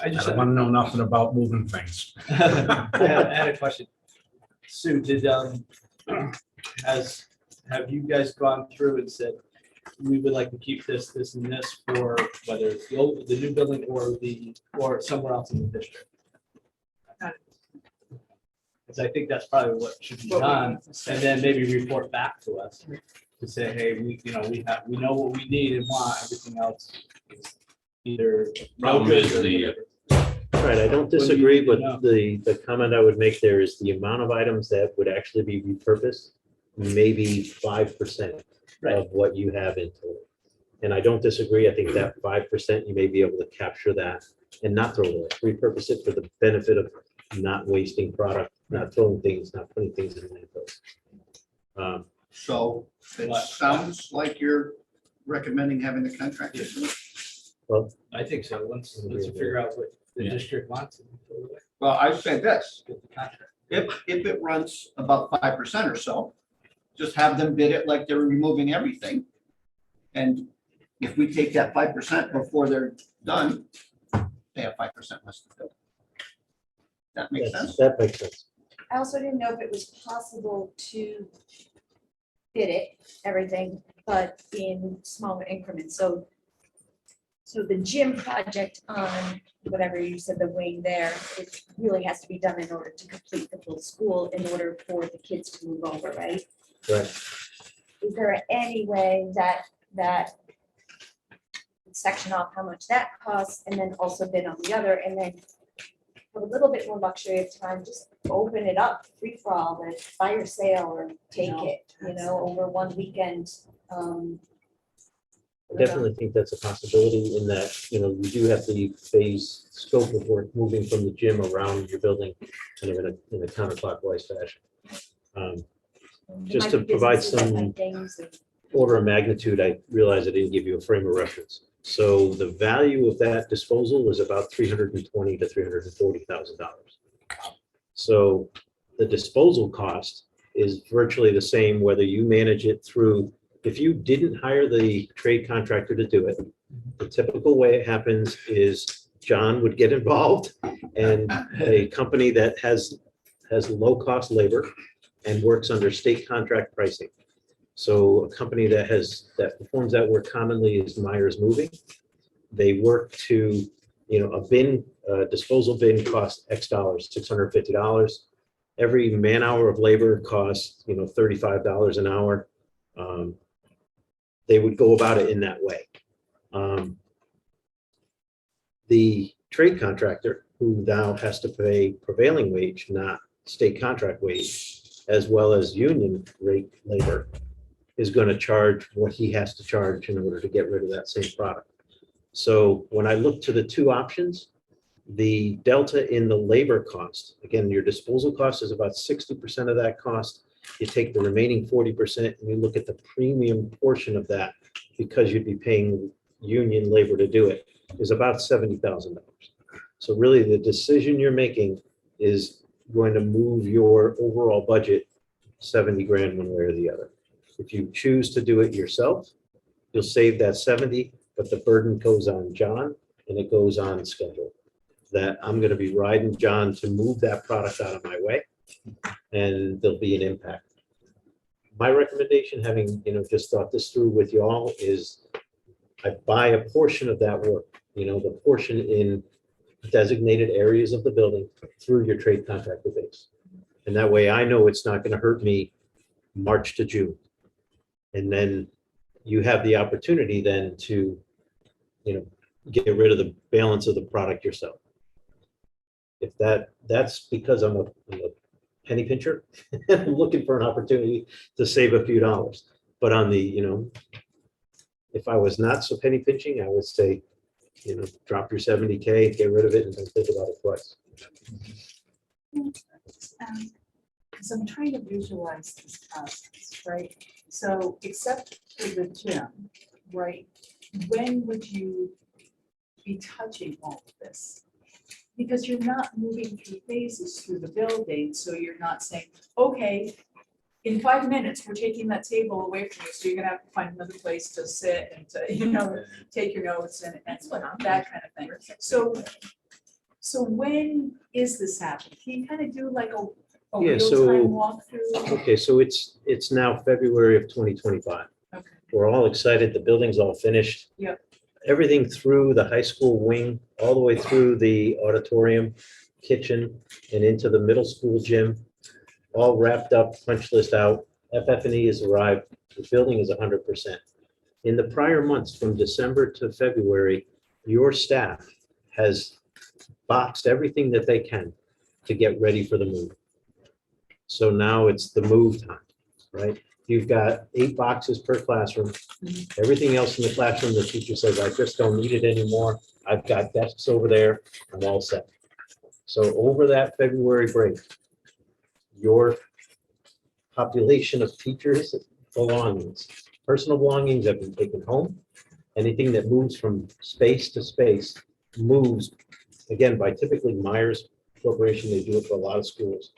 I just I want to know nothing about moving things. I had a question. Sue, have you guys gone through and said, we would like to keep this, and this for whether it's the new building or somewhere else in the district? Because I think that's probably what should be done, and then maybe report back to us to say, hey, we know what we need and want, everything else is either no Problem good is or the, whatever. right, I don't What do you disagree, need to but know? the comment I would make there is the amount of items that would actually be repurposed, maybe 5% Right. of what you have in total. And I don't disagree. I think that 5%, you may be able to capture that and not throw it away, repurpose it for the benefit of not wasting product, not throwing things, not putting things in landfills. So it What? sounds like you're recommending having the contractor do it. I think so. Once you figure out what the Yeah. district wants. Well, I'd say this, Get the contract. if it runs about 5% or so, just have them bid it like they're removing everything. And if we take that 5% before they're done, they have 5% less to bill. That makes sense? That makes sense. I also didn't know if it was possible to bid it, everything, but in smaller increments. So the gym project on whatever you said, the wing there, it really has to be done in order to complete the full school in order for the kids to move over, right? Right. Is there any way that section off how much that costs and then also bid on the other and then have a little bit more luxury of time, just open it up, free for all, and fire sale or take No. it, over one weekend. I definitely think that's a possibility in that, you do have the phase scope of work moving from the gym around your building kind of in a counterclockwise fashion. Just to provide some order of magnitude, I realize I didn't give you a frame of reference. So the value of that disposal is about $320,000 to $340,000. So the disposal cost is virtually the same whether you manage it through, if you didn't hire the trade contractor to do it, the typical way it happens is John would get involved and a company that has low-cost labor and works under state contract pricing. So a company that performs that work commonly is Myers Moving. They work to, a disposal bin costs X dollars, $650. Every man hour of labor costs, $35 an hour. They would go about it in that way. The trade contractor, who now has to pay prevailing wage, not state contract wage, as well as union rate labor, is going to charge what he has to charge in order to get rid of that same product. So when I look to the two options, the delta in the labor cost, again, your disposal cost is about 60% of that cost. You take the remaining 40% and you look at the premium portion of that, because you'd be paying union labor to do it, is about $70,000. So really the decision you're making is going to move your overall budget 70 grand one way or the other. If you choose to do it yourself, you'll save that 70, but the burden goes on John and it goes on schedule. That I'm going to be riding John to move that product out of my way, and there'll be an impact. My recommendation, having just thought this through with you all, is I buy a portion of that work, the portion in designated areas of the building through your trade contractor base. And that way I know it's not going to hurt me March to June. And then you have the opportunity then to, get rid of the balance of the product yourself. If that's because I'm a penny pincher, I'm looking for an opportunity to save a few dollars. But on the, if I was not so penny pinching, I would say, drop your 70K, get rid of it, and don't think about it twice. Because I'm trying to visualize this process, right? So except for the gym, right? When would you be touching all of this? Because you're not moving through phases through the building, so you're not saying, okay, in 5 minutes, we're taking that table away from you, so you're gonna have to find another place to sit and to, take your notes and that kind of thing. So when is this happening? Can you kind of do like a Yeah, real-time walkthrough? Okay, so it's now February of 2025. Okay. We're all excited. The building's all finished. Yep. Everything through the high school wing, all the way through the auditorium, kitchen, and into the middle school gym, all wrapped up, punch list out. FF&E has arrived. The building is 100%. In the prior months, from December to February, your staff has boxed everything that they can to get ready for the move. So now it's the move time, right? You've got 8 boxes per classroom. Everything else in the classroom, the teacher says, I just don't need it anymore. I've got desks over there. I'm all set. So over that February break, your population of teachers, belongings. Personal belongings have been taken home. Anything that moves from space to space moves, again, by typically Myers Corporation, they do it for a lot of schools.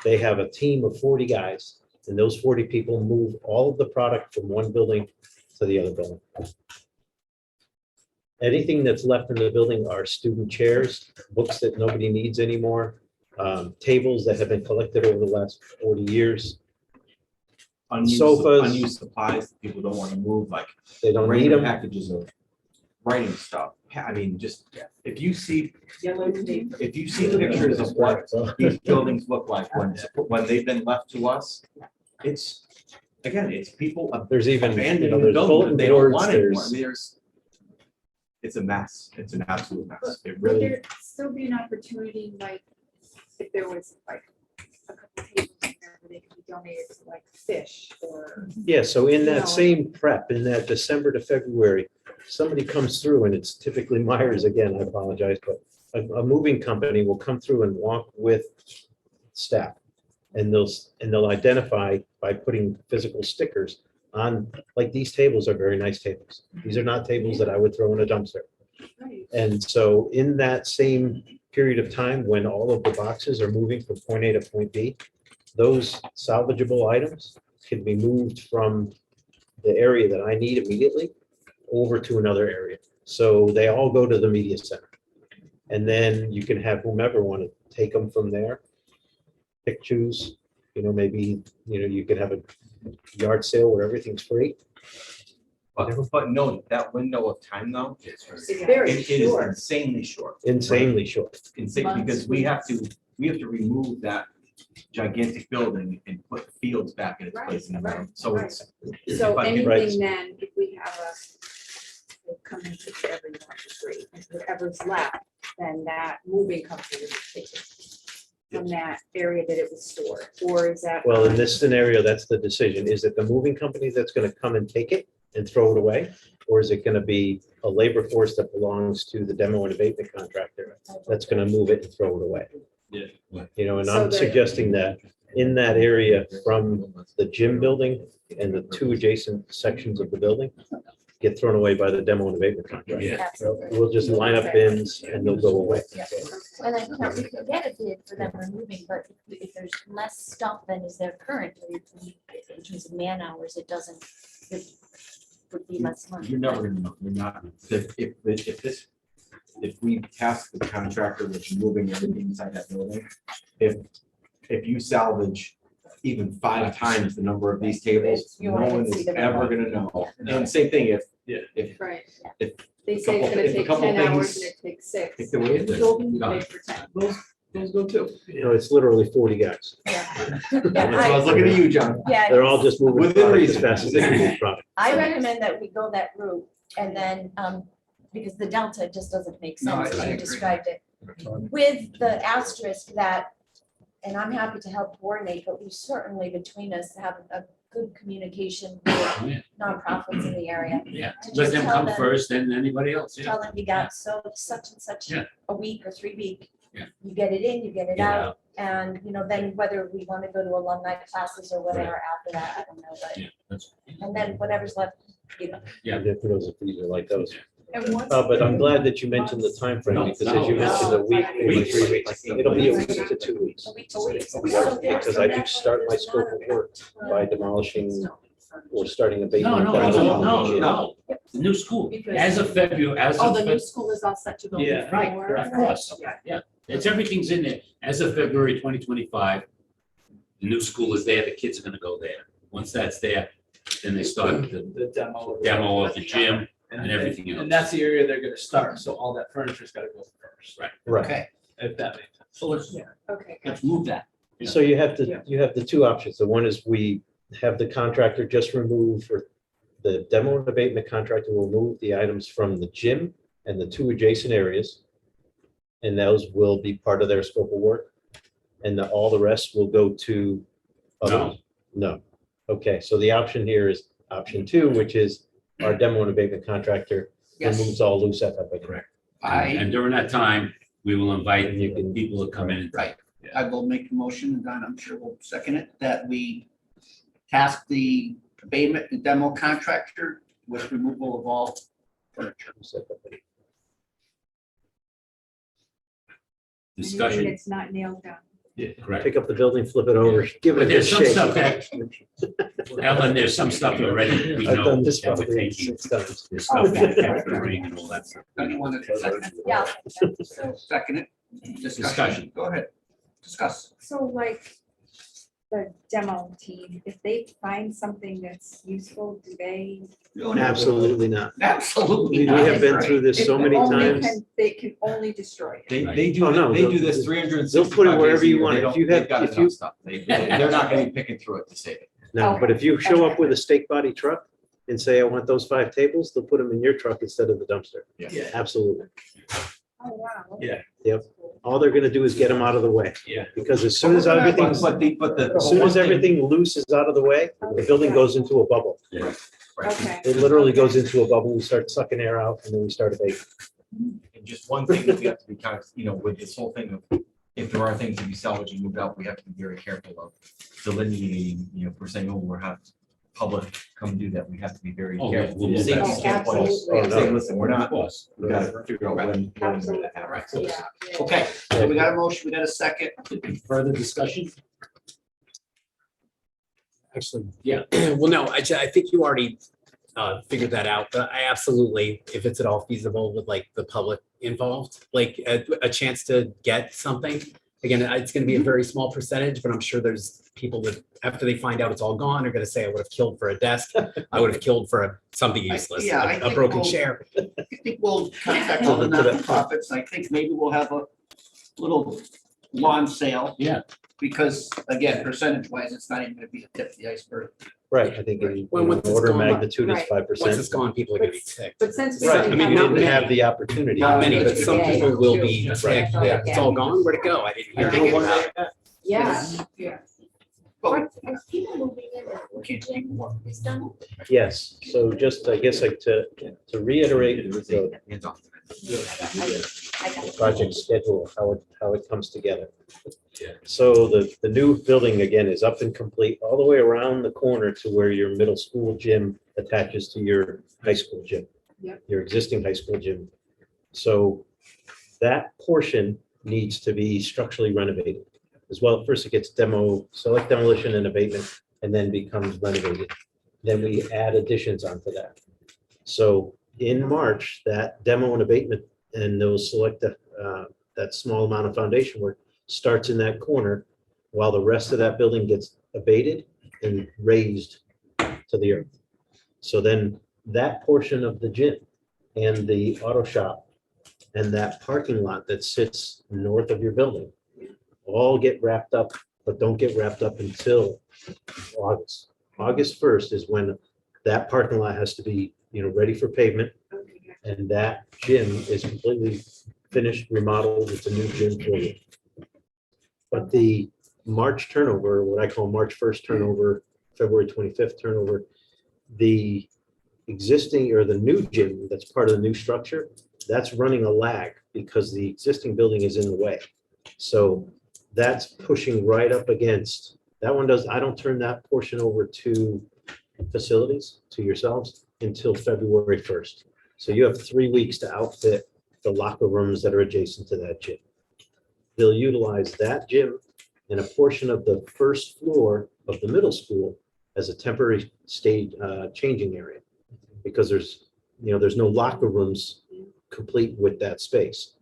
They have a team of 40 guys, and those 40 people move all of the product from one building to the other building. Anything that's left in the building are student chairs, books that nobody needs anymore, tables that have been collected over the last 40 years. Sofas. Unused supplies, that people don't want to move, like They don't need random them. packages of writing stuff. I mean, just, if you see Yellow tape. pictures of what these buildings look like when they've been left to us, it's, again, it's people There's even, abandoning the there's building bulletin that they don't boards, want anymore. I there's, mean, it's a mess. It's an absolute mess. It Would really, there still be an opportunity, like, if there was like a couple tables in there where they could be donated to like fish or? yeah, so in You know. that same prep, in that December to February, somebody comes through, and it's typically Myers, again, I apologize, but a moving company will come through and walk with staff. And they'll identify by putting physical stickers on, like, these tables are very nice tables. These are not tables that I would throw in a dumpster. Right. And so in that same period of time, when all of the boxes are moving from point A to point B, those salvageable items can be moved from the area that I need immediately over to another area. So they all go to the media center. And then you can have whomever want to take them from there, pick, choose, maybe, you could have a yard sale where everything's free. but no, that window of time though, It's it very is short. insanely short. Insanely short. Insane, because we have to remove that gigantic building and put fields back in its place. in the Right, road. So right. it's. So if I can- Right. anything then, if we have they come and take whatever you want for free, and whatever's left, then that moving company would take it from that area that it was stored, or is that? Well, in this scenario, that's the decision. Is it the moving company that's going to come and take it and throw it away? Or is it going to be a labor force that belongs to the demo and abatement contractor that's going to move it and throw it away? Yeah. And So I'm the- suggesting that in that area from the gym building and the two adjacent sections of the building get thrown away by the demo and abatement contractor. Yeah. Absolutely. We'll just line up bins and they'll go away. And then, we can get a bid for them removing, but if there's less stuff than is there currently, in terms of man hours, it doesn't, it would be less money. You're never gonna know, you're not, if we task the contractor with moving everything inside that building, if you salvage even 5 times the number of these tables, You no won't one see is them ever all. gonna know. And same thing, if Right. If They say it's couple- gonna if a take couple 10 hours things- and it takes 6. if the way it is, Building no. paid for 10. those go too. It's literally 40 guys. Yeah. That's why I was looking at you, John. Yeah, They're all just moving Within product as reason. fast as they can move product. I recommend that we go that route and then, because the delta just doesn't make No, sense I as you agree. described it. With the asterisk that, and I'm happy to help coordinate, but we certainly between us have a good communication with Yeah. nonprofits in the area. Yeah, To let just them tell come them- first, then anybody else, yeah. Tell them you got such and such Yeah. a week or 3 week. Yeah. You get it in, you get it Get it out, and, then whether we want to go to alumni classes or whatever after that, I don't know, but, Yeah, that's, and then whatever's left, Yeah. For those of these are like those. And once- But I'm glad that you mentioned the time frame No, because as you no, mentioned, a week, maybe Weeks. 3 weeks. It'll be a week to 2 weeks. a week to week. Because I do start my scope of work by demolishing or starting a basement. no, no, the new school, Because- as of February, as Oh, of. the new school is all set to go. Yeah. Right, before? of course, yeah, it's, everything's in there, as of February 2025. The new school is there, the kids are gonna go there, once that's there, then they start the The demo. demo of the gym and everything else. And that's the area they're gonna start, so all that furniture's gotta go first. Right. Right. Okay, If that makes sense. So let's Okay. move that. So you have the two options. The one is we have the contractor just remove, or the demo and abatement contractor will move the items from the gym and the 2 adjacent areas. And those will be part of their scope of work. And all the rest will go to others? No. Okay, so the option here is option 2, which is our demo and abatement contractor Yes. removes all loose FFA. Correct. I, And during that time, we will invite And you can- people to come in. and- right, I will make a motion, and Don, I'm sure will second it, that we task the abatement and demo contractor with removal of all furniture. Anything Discussion, that's not nailed down. correct. Pick up the building, flip it over, give it But a good there's some shake. stuff that, Ellen, there's some stuff already we I've know done this that we're probably taking. 6 times. There's stuff that after ring and all that stuff. Anyone that's second, Yeah. second it, discussion, Discussion. go ahead, discuss. So like the demo team, if they find something that's useful, do they? You don't have to- Absolutely not. Absolutely We not. have been through this so many Only times. They can only destroy it. They do, Oh, no, they do they'll- this 365 they'll put it wherever days a you year. want. They If don't- you have- they've got if enough you- stuff. They're not gonna be picking through it to save it. No, but if you show up with a stake body truck and say, I want those 5 tables, they'll put them in your truck instead of the dumpster. Yeah. Absolutely. Oh, wow. Yeah. Yep. All they're gonna do is get them out of the way. Yeah. Because as soon as everything's, as soon as everything loose is out of the way, the building goes into a bubble. Okay. It literally goes into a bubble. We start sucking air out and then we start abating. And just one thing that we have to be kind of, with this whole thing of, if there are things to be salvaged and moved out, we have to be very careful of delineating, if we're saying, oh, we're have public come do that, we have to be very Oh, yeah, careful. we'll from a do safety that. standpoint. Absolutely. Saying, listen, we're Of not, course. we gotta figure out when and where that happens. Yeah. Okay, so we got a motion, we got a second. Further discussion? Actually, Yeah. well, no, I think you already figured that out, but I absolutely, if it's at all feasible with like the public involved, like a chance to get something. Again, it's gonna be a very small percentage, but I'm sure there's people that, after they find out it's all gone, are gonna say, I would have killed for a desk. I would have killed for something useless, yeah, I a think broken we'll- chair. I think we'll contact all the nonprofits. I think maybe we'll have a little lawn sale. Yeah. Because again, percentage wise, it's not even gonna be a tip of the iceberg. Right, I think in Well, once it's order of gone, magnitude is right. 5%. Once it's gone, people are gonna be ticked. But since we Right, I already mean, you have not didn't have many. the opportunity. Not many, but Yeah. some people will be Yeah. ticked. Yeah. It's all gone, where'd it go? I didn't I hear think anything it- about it. Yeah. Yeah. But As people moving in, the gym work is done. Yes, so just, I guess, like to reiterate the Hands off. project schedule, how it comes together. So the new building, again, is up and complete all the way around the corner to where your middle school gym attaches to your high school gym. Yep. Your existing high school gym. So that portion needs to be structurally renovated as well. First, it gets select demolition and abatement, and then becomes renovated. Then we add additions onto that. So in March, that demo and abatement and those that small amount of foundation work starts in that corner while the rest of that building gets abated and raised to the earth. So then that portion of the gym and the auto shop and that parking lot that sits north of your building all get wrapped up, but don't get wrapped up until August. August 1st is when that parking lot has to be, ready for pavement. And that gym is completely finished, remodeled. It's a new gym for you. But the March turnover, what I call March 1st turnover, February 25th turnover, the existing or the new gym that's part of the new structure, that's running a lag because the existing building is in the way. So that's pushing right up against, I don't turn that portion over to facilities, to yourselves, until February 1st. So you have 3 weeks to outfit the locker rooms that are adjacent to that gym. They'll utilize that gym and a portion of the first floor of the middle school as a temporary changing area. Because there's no locker rooms complete with that space.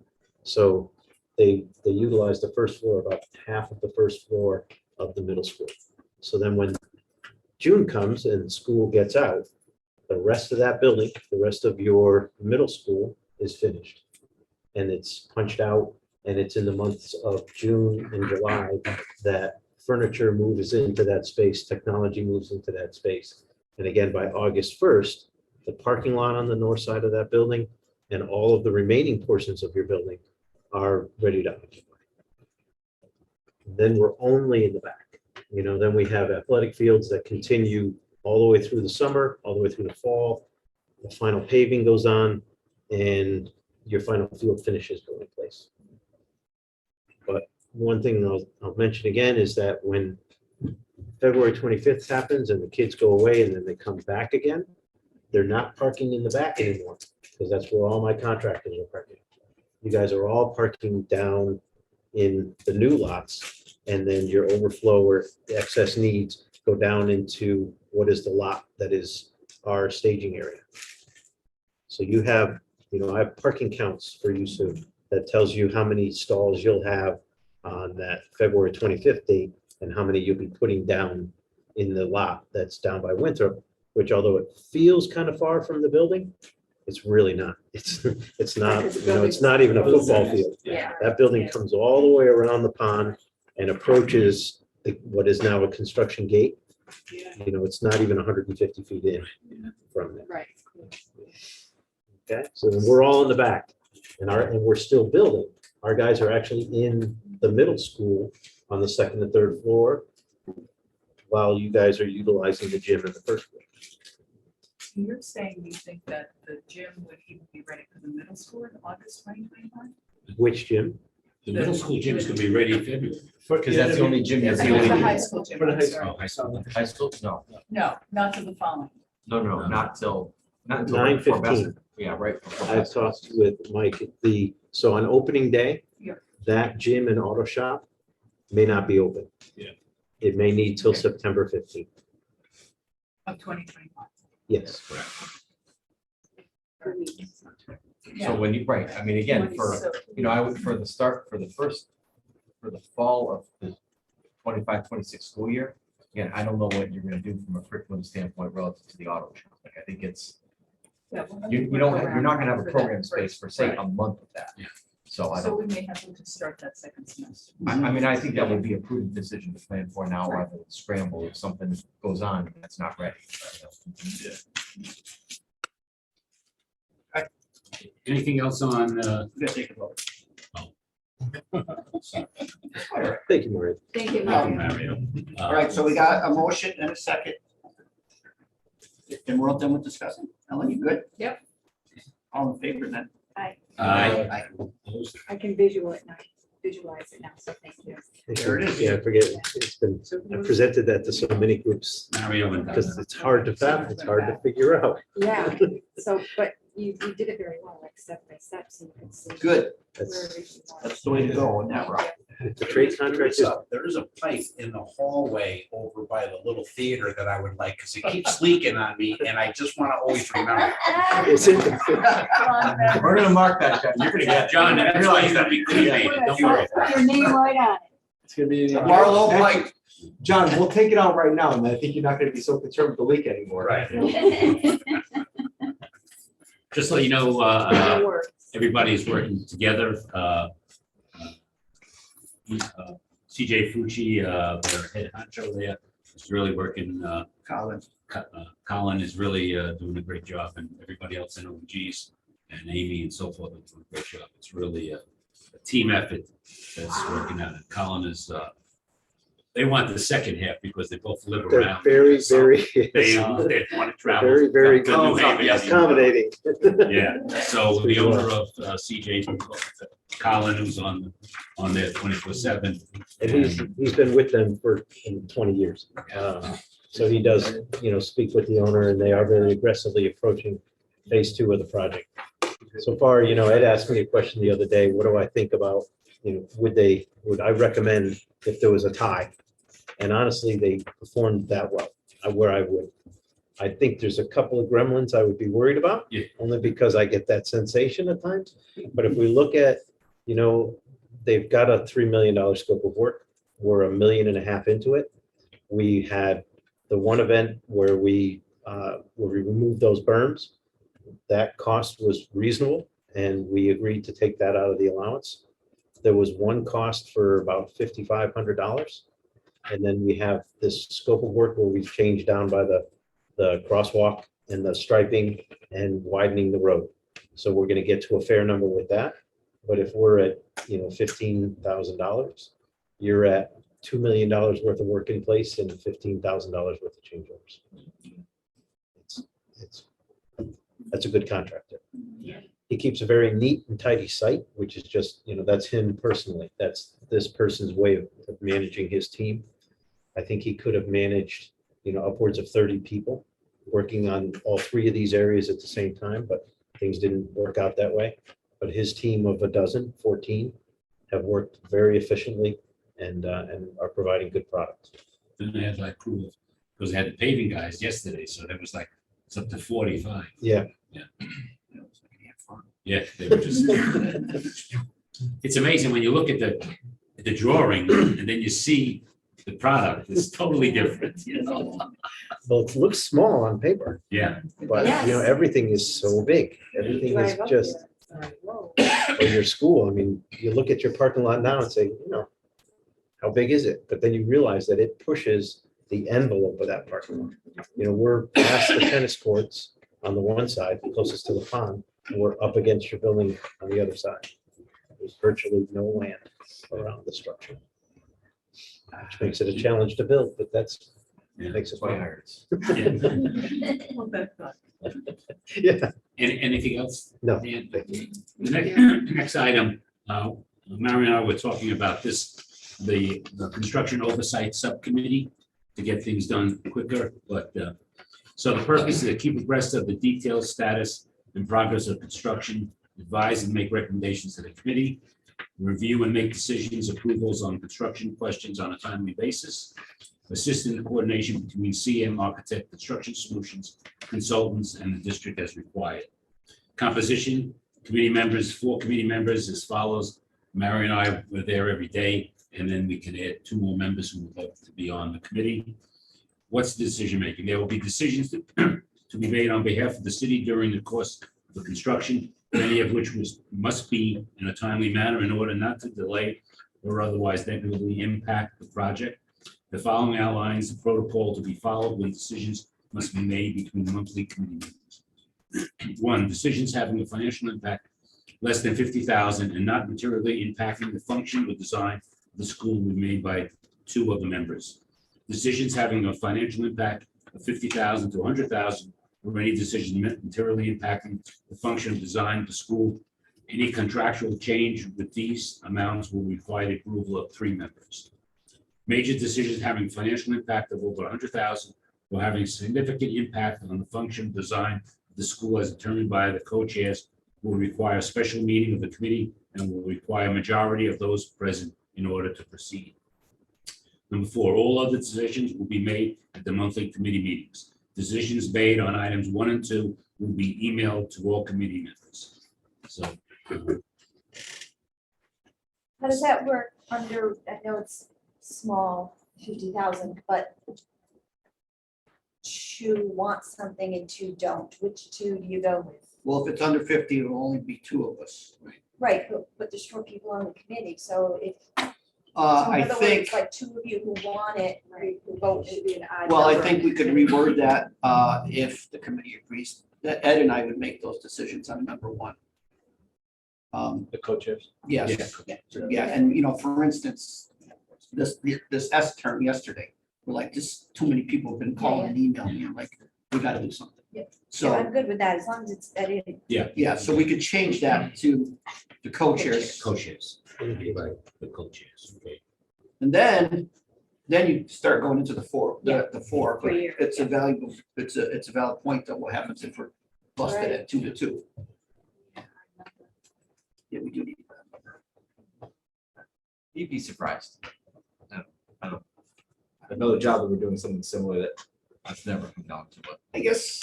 So they utilize the first floor, about half of the first floor of the middle school. So then when June comes and school gets out, the rest of that building, the rest of your middle school is finished. And it's punched out, and it's in the months of June and July that furniture moves into that space, technology moves into that space. And again, by August 1st, the parking lot on the north side of that building and all of the remaining portions of your building are ready to occupy. Then we're only in the back. Then we have athletic fields that continue all the way through the summer, all the way through the fall. The final paving goes on and your final field finishes go in place. But one thing I'll mention again is that when February 25th happens and the kids go away and then they come back again, they're not parking in the back anymore, because that's where all my contractors are parking. You guys are all parking down in the new lots, and then your overflow or excess needs go down into what is the lot that is our staging area. So you have, I have parking counts for you soon that tells you how many stalls you'll have on that February 25th date and how many you'll be putting down in the lot that's down by Winthrop, which although it feels kind of far from the building, it's really not. It's not, it's not even a football field. Yeah. That building comes all the way around the pond and approaches what is now a construction gate. Yeah. It's not even 150 feet in from there. Right. Okay, so then we're all in the back and we're still building. Our guys are actually in the middle school on the second and third floor while you guys are utilizing the gym in the first floor. You're saying you think that the gym would even be ready for the middle school in August 2021? Which gym? The middle school gym is gonna be ready in February. Because that's the only gym. That's That's the the only. high school gym. For the I'm high sorry. Oh, high school. High school? No, No, not to the following. no, not until right before 9:15. basketball. Yeah, right. before I've basketball. talked with Mike, so on opening day, Yeah. that gym and auto shop may not be open. Yeah. It may need till September 15th. Of 2021. Yes. So when you, right, I mean, again, So- I would, for the fall of the 25-26 school year, again, I don't know what you're gonna do from a curriculum standpoint relative to the auto shop. Like, I think it's, Yeah, we'll have you to don't work have, you're around not gonna have a for that program space for, say, Right. a month of that. Yeah. So I So don't, we may have to start that second semester. I mean, I think that would be a prudent decision to plan for now, rather than scramble if something goes on that's not ready. Anything else on, Take a vote. Thank you, Maria. Thank you, Um, Mario. Mario? All right, so we got a motion and a second. And we're all done with discussing. Ellen, you good? Yep. All in favor then? Aye. I can visualize it now, so thank you. There it is. Yeah, I forget, it's been, I presented that to so many groups Mario and. because it's hard to fathom, it's hard to figure out. Yeah, so, but you did it very well, like step by step, so you can see. Good. where That's, everything was. That's the way to go on that route. the trade contract is, There is a pipe in the hallway over by the little theater that I would like, because it keeps leaking on me, and I just want to always remember. it's in the, We're gonna mark that, John. You're gonna get. John, that's why he's gonna be cremated, don't worry. Put your name right on It's gonna be. Barlow Pike. John, we'll take it out right now, and I think you're not gonna be so concerned with the leak anymore. Right. it. Just so you know, Your words. everybody's working together. CJ Fucci, their head honcho there, is really working. Colin. Colin is really doing a great job, and everybody else in OGs and Amy and so forth are doing a great job. It's really a team effort that's working on it. Colin is, they want the second half because they both live they're around. very, So very, They they want to travel. very, very Come to New Haven, yes. accommodating. Yeah, so the owner of CJ, Colin, who's on there 24/7. And he's been with them for 20 years. So he does, speak with the owner, and they are very aggressively approaching phase 2 of the project. So far, Ed asked me a question the other day, what do I think about, would I recommend if there was a tie? And honestly, they performed that well, where I would. I think there's a couple of gremlins I would be worried about. Yeah. Only because I get that sensation at times. But if we look at, they've got a $3 million scope of work. We're $1.5 million into it. We had the one event where we removed those berms. That cost was reasonable, and we agreed to take that out of the allowance. There was one cost for about $5,500. And then we have this scope of work where we've changed down by the crosswalk and the striping and widening the road. So we're gonna get to a fair number with that. But if we're at, $15,000, you're at $2 million worth of work in place and $15,000 worth of change orders. That's a good contractor. He keeps a very neat and tidy site, which is just, that's him personally. That's this person's way of managing his team. I think he could have managed, upwards of 30 people working on all three of these areas at the same time, but things didn't work out that way. But his team of 14, have worked very efficiently and are providing good products. Then they had like crew, because they had the paving guys yesterday, so that was like, it's up to 45. Yeah. Yeah, they were just. It's amazing when you look at the drawing and then you see the product, it's totally different, Well, it looks small on paper, Yeah, but Yes. Everything is so big. Everything is Drive up just, there, it's like, whoa. for your school. I mean, you look at your parking lot now and say, how big is it? But then you realize that it pushes the envelope of that parking lot. We're past the tennis courts on the one side, closest to the pond, and we're up against your building on the other side. There's virtually no land around the structure, which makes it a challenge to build, but that's, yeah. makes it Why fun. hires? Well, that's not- Yeah, Anything else? no, Dan? thank you. The next item, Mary and I were talking about this, the construction oversight subcommittee to get things done quicker, but, so the purpose is to keep abreast of the detailed status and progress of construction, advise and make recommendations to the committee, review and make decisions, approvals on construction questions on a timely basis, assist in the coordination between CM Architect Construction Solutions consultants and the district as required. Composition, committee members, 4 committee members as follows. Mary and I were there every day, and then we can add 2 more members who would like to be on the committee. What's the decision making? There will be decisions to be made on behalf of the city during the course of the construction, many of which must be in a timely manner in order not to delay or otherwise negatively impact the project. The following outlines the protocol to be followed when decisions must be made between monthly committee members. 1, decisions having a financial impact less than $50,000 and not materially impacting the function or design of the school will be made by 2 of the members. Decisions having a financial impact of $50,000 to $100,000 or any decision materially impacting the function of design of the school. Any contractual change with these amounts will require the approval of 3 members. Major decisions having financial impact of over $100,000 or having significant impact on the function design of the school as determined by the co-chairs will require a special meeting of the committee and will require a majority of those present in order to proceed. Number 4, all other decisions will be made at the monthly committee meetings. Decisions made on items 1 and 2 will be emailed to all committee members. So, How does that work under, I know it's small, 50,000, but 2 want something and 2 don't, which 2 do you go with? Well, if it's under 50, it'll only be 2 of us. Right, but there's 4 people on the committee, so if, so I in other think, words, like 2 of you who want it, who vote. It'd be an odd well, I number. think we could reword that if the committee agrees, that Ed and I would make those decisions on number 1. The co-chairs. Yes, yeah, and for instance, this S term yesterday, we're like, just too many people have been calling and emailing, I'm like, we gotta do something. Yeah. So, So I'm good with that, as long as it's edited. yeah, so we could change that to the co-chairs. co-chairs. The co-chairs. Okay. And then you start going into the 4, the 4, but For year, it's a valuable, it's a valid point that what happens if we're busted at 2 to 2. Yeah, we do need that. You'd be surprised. Another job that we're doing something similar that's never come down to it. I guess,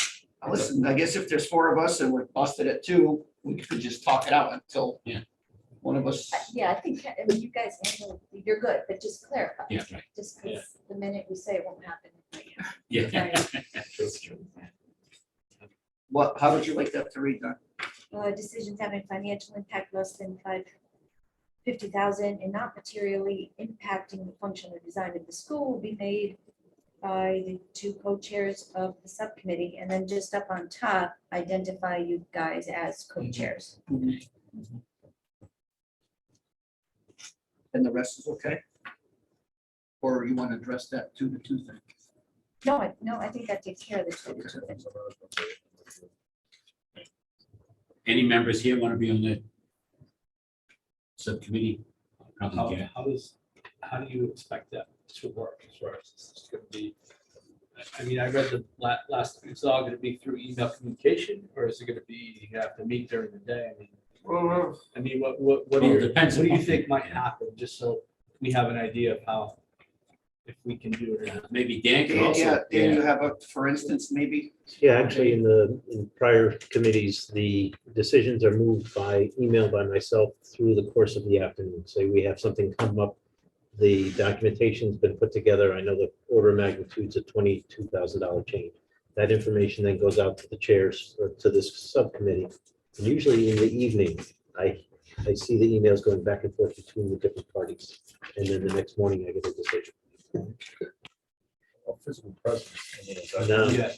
listen, I guess if there's 4 of us and we're busted at 2, we could just talk it out until Yeah. one of us. Yeah, I think, I mean, you guys handle, you're good, but just clarify. Yeah, right. Just because the minute we say it won't happen. Yeah. That's true. How would you like that to read, Don? Decisions having financial impact less than 50,000 and not materially impacting the function or design of the school will be made by the 2 co-chairs of the subcommittee, and then just up on top, identify you guys as co-chairs. And the rest is okay? Or you want to address that 2 to 2 thing? No, I think that takes care of the 2 to 2 thing. Any members here want to be on the subcommittee? How, Probably, yeah. how do you expect that to work as far as this is gonna be? I mean, I read the last, it's all gonna be through email communication, or is it gonna be, you have to meet during the day? I mean, what Well, do it you, depends what do you upon- think might happen, just so we have an idea of how, if we can do it or not? Maybe Dan can Dan, also. yeah, Dan, you have a, for instance, maybe? Yeah, actually, in prior committees, the decisions are moved by email by myself through the course of the afternoon. Say we have something come up, the documentation's been put together. I know the order of magnitude's a $22,000 change. That information then goes out to the chairs or to this subcommittee. And usually in the evening, I see the emails going back and forth between the different parties. And then the next morning I get a decision. Physical presence. No. Yeah.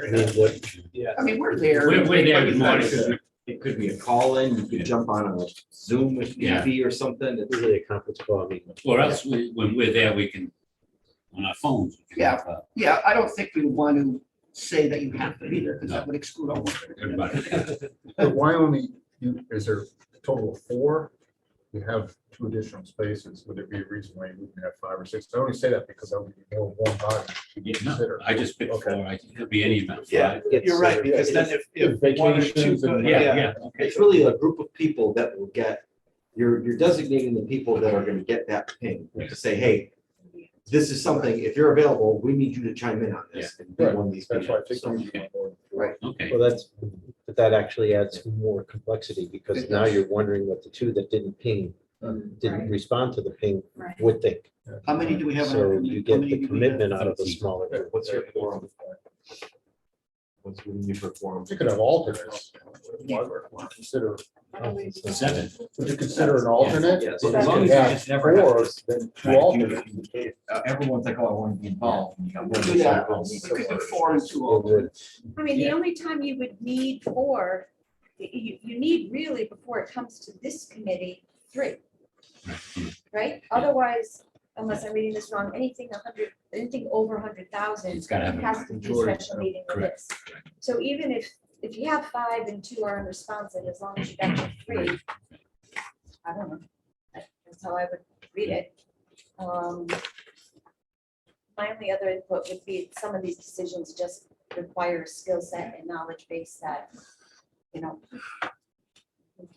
I mean, what, Yeah. I mean, we're there. We're there Everybody in the morning. knows. It could be a call in, you could jump on a Zoom with Yeah. TV or something. It's- usually a conference call meeting. Or else when we're there, we can, on our phones. we can Yeah. have, Yeah, I don't think we want to say that you have to be there, because that would exclude all of it. Everybody. But why only, is there a total of 4? You have 2 additional spaces. Would there be a reason why you wouldn't have 5 or 6? I only say that because that would be more one body to Yeah, consider. no, I just picked Okay. 4. It could be any amount. Yeah, you're right, because then if one or two, Vacations and- Yeah. It's really a group of people that will get, you're designating the people that are gonna get that ping to say, hey, this is something, if you're available, we need you to chime in on this. and be Right, one of these that's why I people. think. So- we want more. Right. Okay. Well, but that actually adds more complexity because now you're wondering what the 2 that didn't ping, didn't Right. respond to the ping Right. would think. How many do we have? in our So committee? you How get many the do we have? commitment out of a smaller group. What's your quorum? What's we need for quorum? You could have alternates. Consider, 7. would you consider an alternate? Yes. If As long you as you have just never have 4, to- then 2 Right, alternates. Everyone's like, oh, I want to be involved. and you got one We person do that. that We goes, could do 4 and 2 It would- alternates. I mean, the only time you would need 4, you need really, before it comes to this committee, 3, right? Otherwise, unless I'm reading this wrong, anything over 100,000 It's gotta have a has to be majority. special meeting with Correct. this. So even if you have 5 and 2 are unresponsive, as long as you got your 3, I don't know. That's how I would read it. My only other input would be some of these decisions just require a skill set and knowledge base that, you know,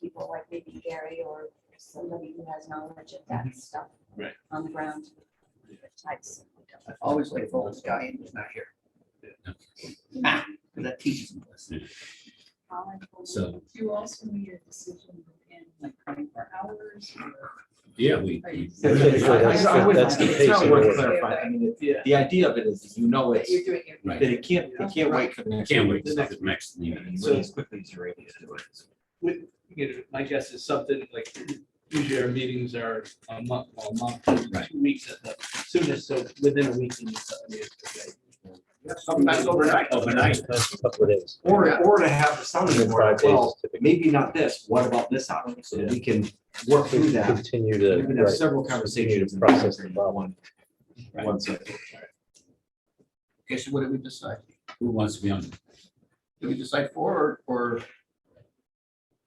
people like maybe Gary or somebody who has knowledge of that stuff Right. on the ground. Types. I always like this guy and he's not here. Ah, 'cause that teaches him this. So, You also need a decision within like 24 hours. yeah, Are we. you- I would- That's the it's pace not of worth work. clarifying. I mean, Yeah. the idea of it is, you know, That it's, you're doing it. Right. that it can't wait for the next. Can't meeting. wait. The next till the next meeting. So as quickly as you're able to do it. You know, my guess is something like, usually our meetings are a month, Right. 2 weeks at the soonest, so within a week. You need something. Sometimes overnight. Overnight. That's a couple of days. Or to have the sounding Within board, 5 days well, typically. maybe not this, what about this option? So that we can work through that. Continue You to. can have right. several Continue conversations to and process the process problem. one cycle. Okay, so what did we decide? Who wants to be on? Did we decide 4 or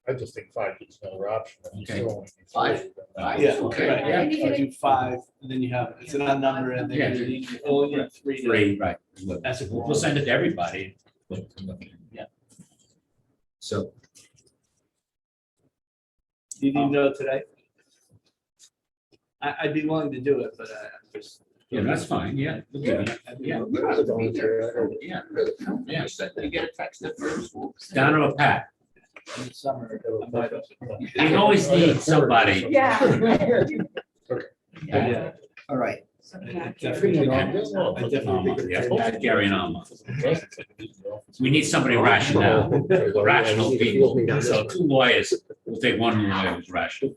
I just think 5 is another option. You Okay. still only need 5? 3, but- Yeah, Okay. right, Yeah. yeah, you do 5, and then you have, it's an odd number, and Yeah. then you need, only need 3. to- 3, right. That's a We'll send it to everybody. Yeah. So, Do you need to know today? I'd be willing to do it, but I'm just. yeah, that's fine, yeah. we'll do it. Yeah, You don't have to be there. yeah. You said that you get a text at first. Donna or Pat, In the summer. I might also- we always need somebody. Yeah. Yeah. All right. Definitely. I definitely. Yeah, Pat, Gary and Alma. We need somebody rational, rational people. So 2 lawyers, we'll take 1 lawyer who's rational.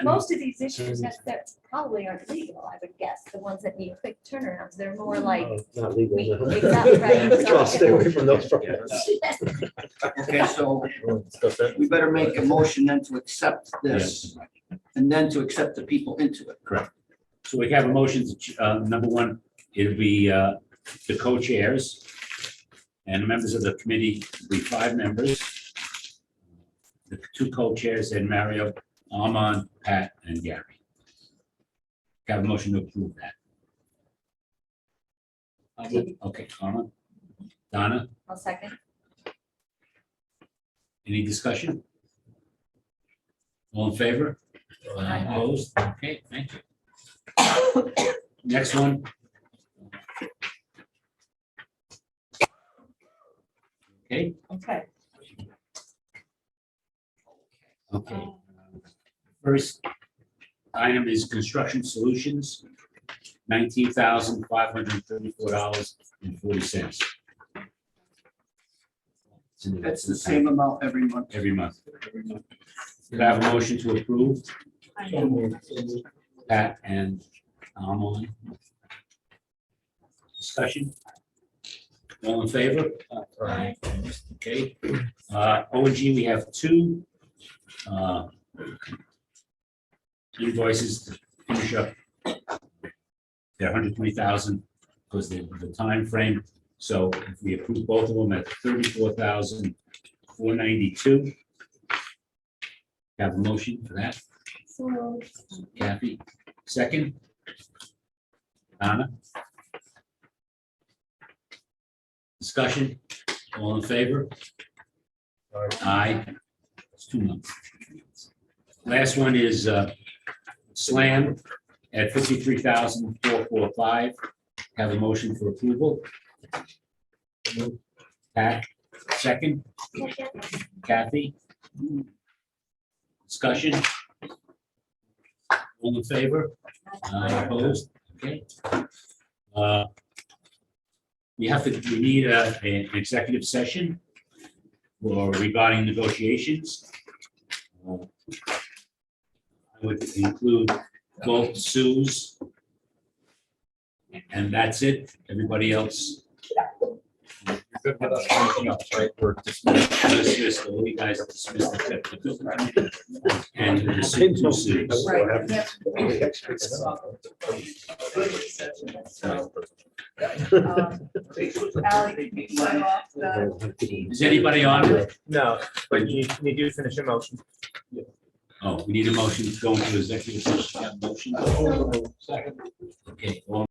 Most of these issues that probably aren't legal, I would guess, the ones that need quick turnarounds, they're more like. Not legal. we- no. exactly, right, We try to stay away from those problems. Okay, so We'll discuss that. we better make a motion then to accept this Yes. and then to accept the people into it. Correct. So we have a motion, number 1, it'll be the co-chairs. And the members of the committee will be 5 members. The 2 co-chairs, then Mario, Armand, Pat, and Gary. Have a motion to approve that. Okay, Carla. Donna, I'll second. any discussion? All in favor? Aye. Opposed? Okay, thank you. Next one. Okay, Okay. okay. First item is construction solutions, $19,534.40. That's the same amount every month. Every month. Could I have a motion to approve? Pat and I'm on. Discussion? All in favor? Aye. Okay. O and G, we have two invoices to finish up. They're 120,000 because the time frame. So if we approve both of them at 34,492. Have a motion for that? So, Kathy, second. Donna? Discussion, all in favor? Aye. It's 2 months. Last one is Slam at 53,445. Have a motion for approval. Pat, second. Kathy? Discussion? All in favor? Opposed? Okay. We need an executive session for regarding negotiations. I would include both Sue's. And that's it. Everybody else. Good with us, anything else, right? We're dismissed. Dismissed, all you guys are dismissed. And the Sue's. Right. Yep. Ally, can you sign off the? Is anybody on? No, but you do finish your motion. Oh, we need a motion to go into executive session. Have a motion? Okay, all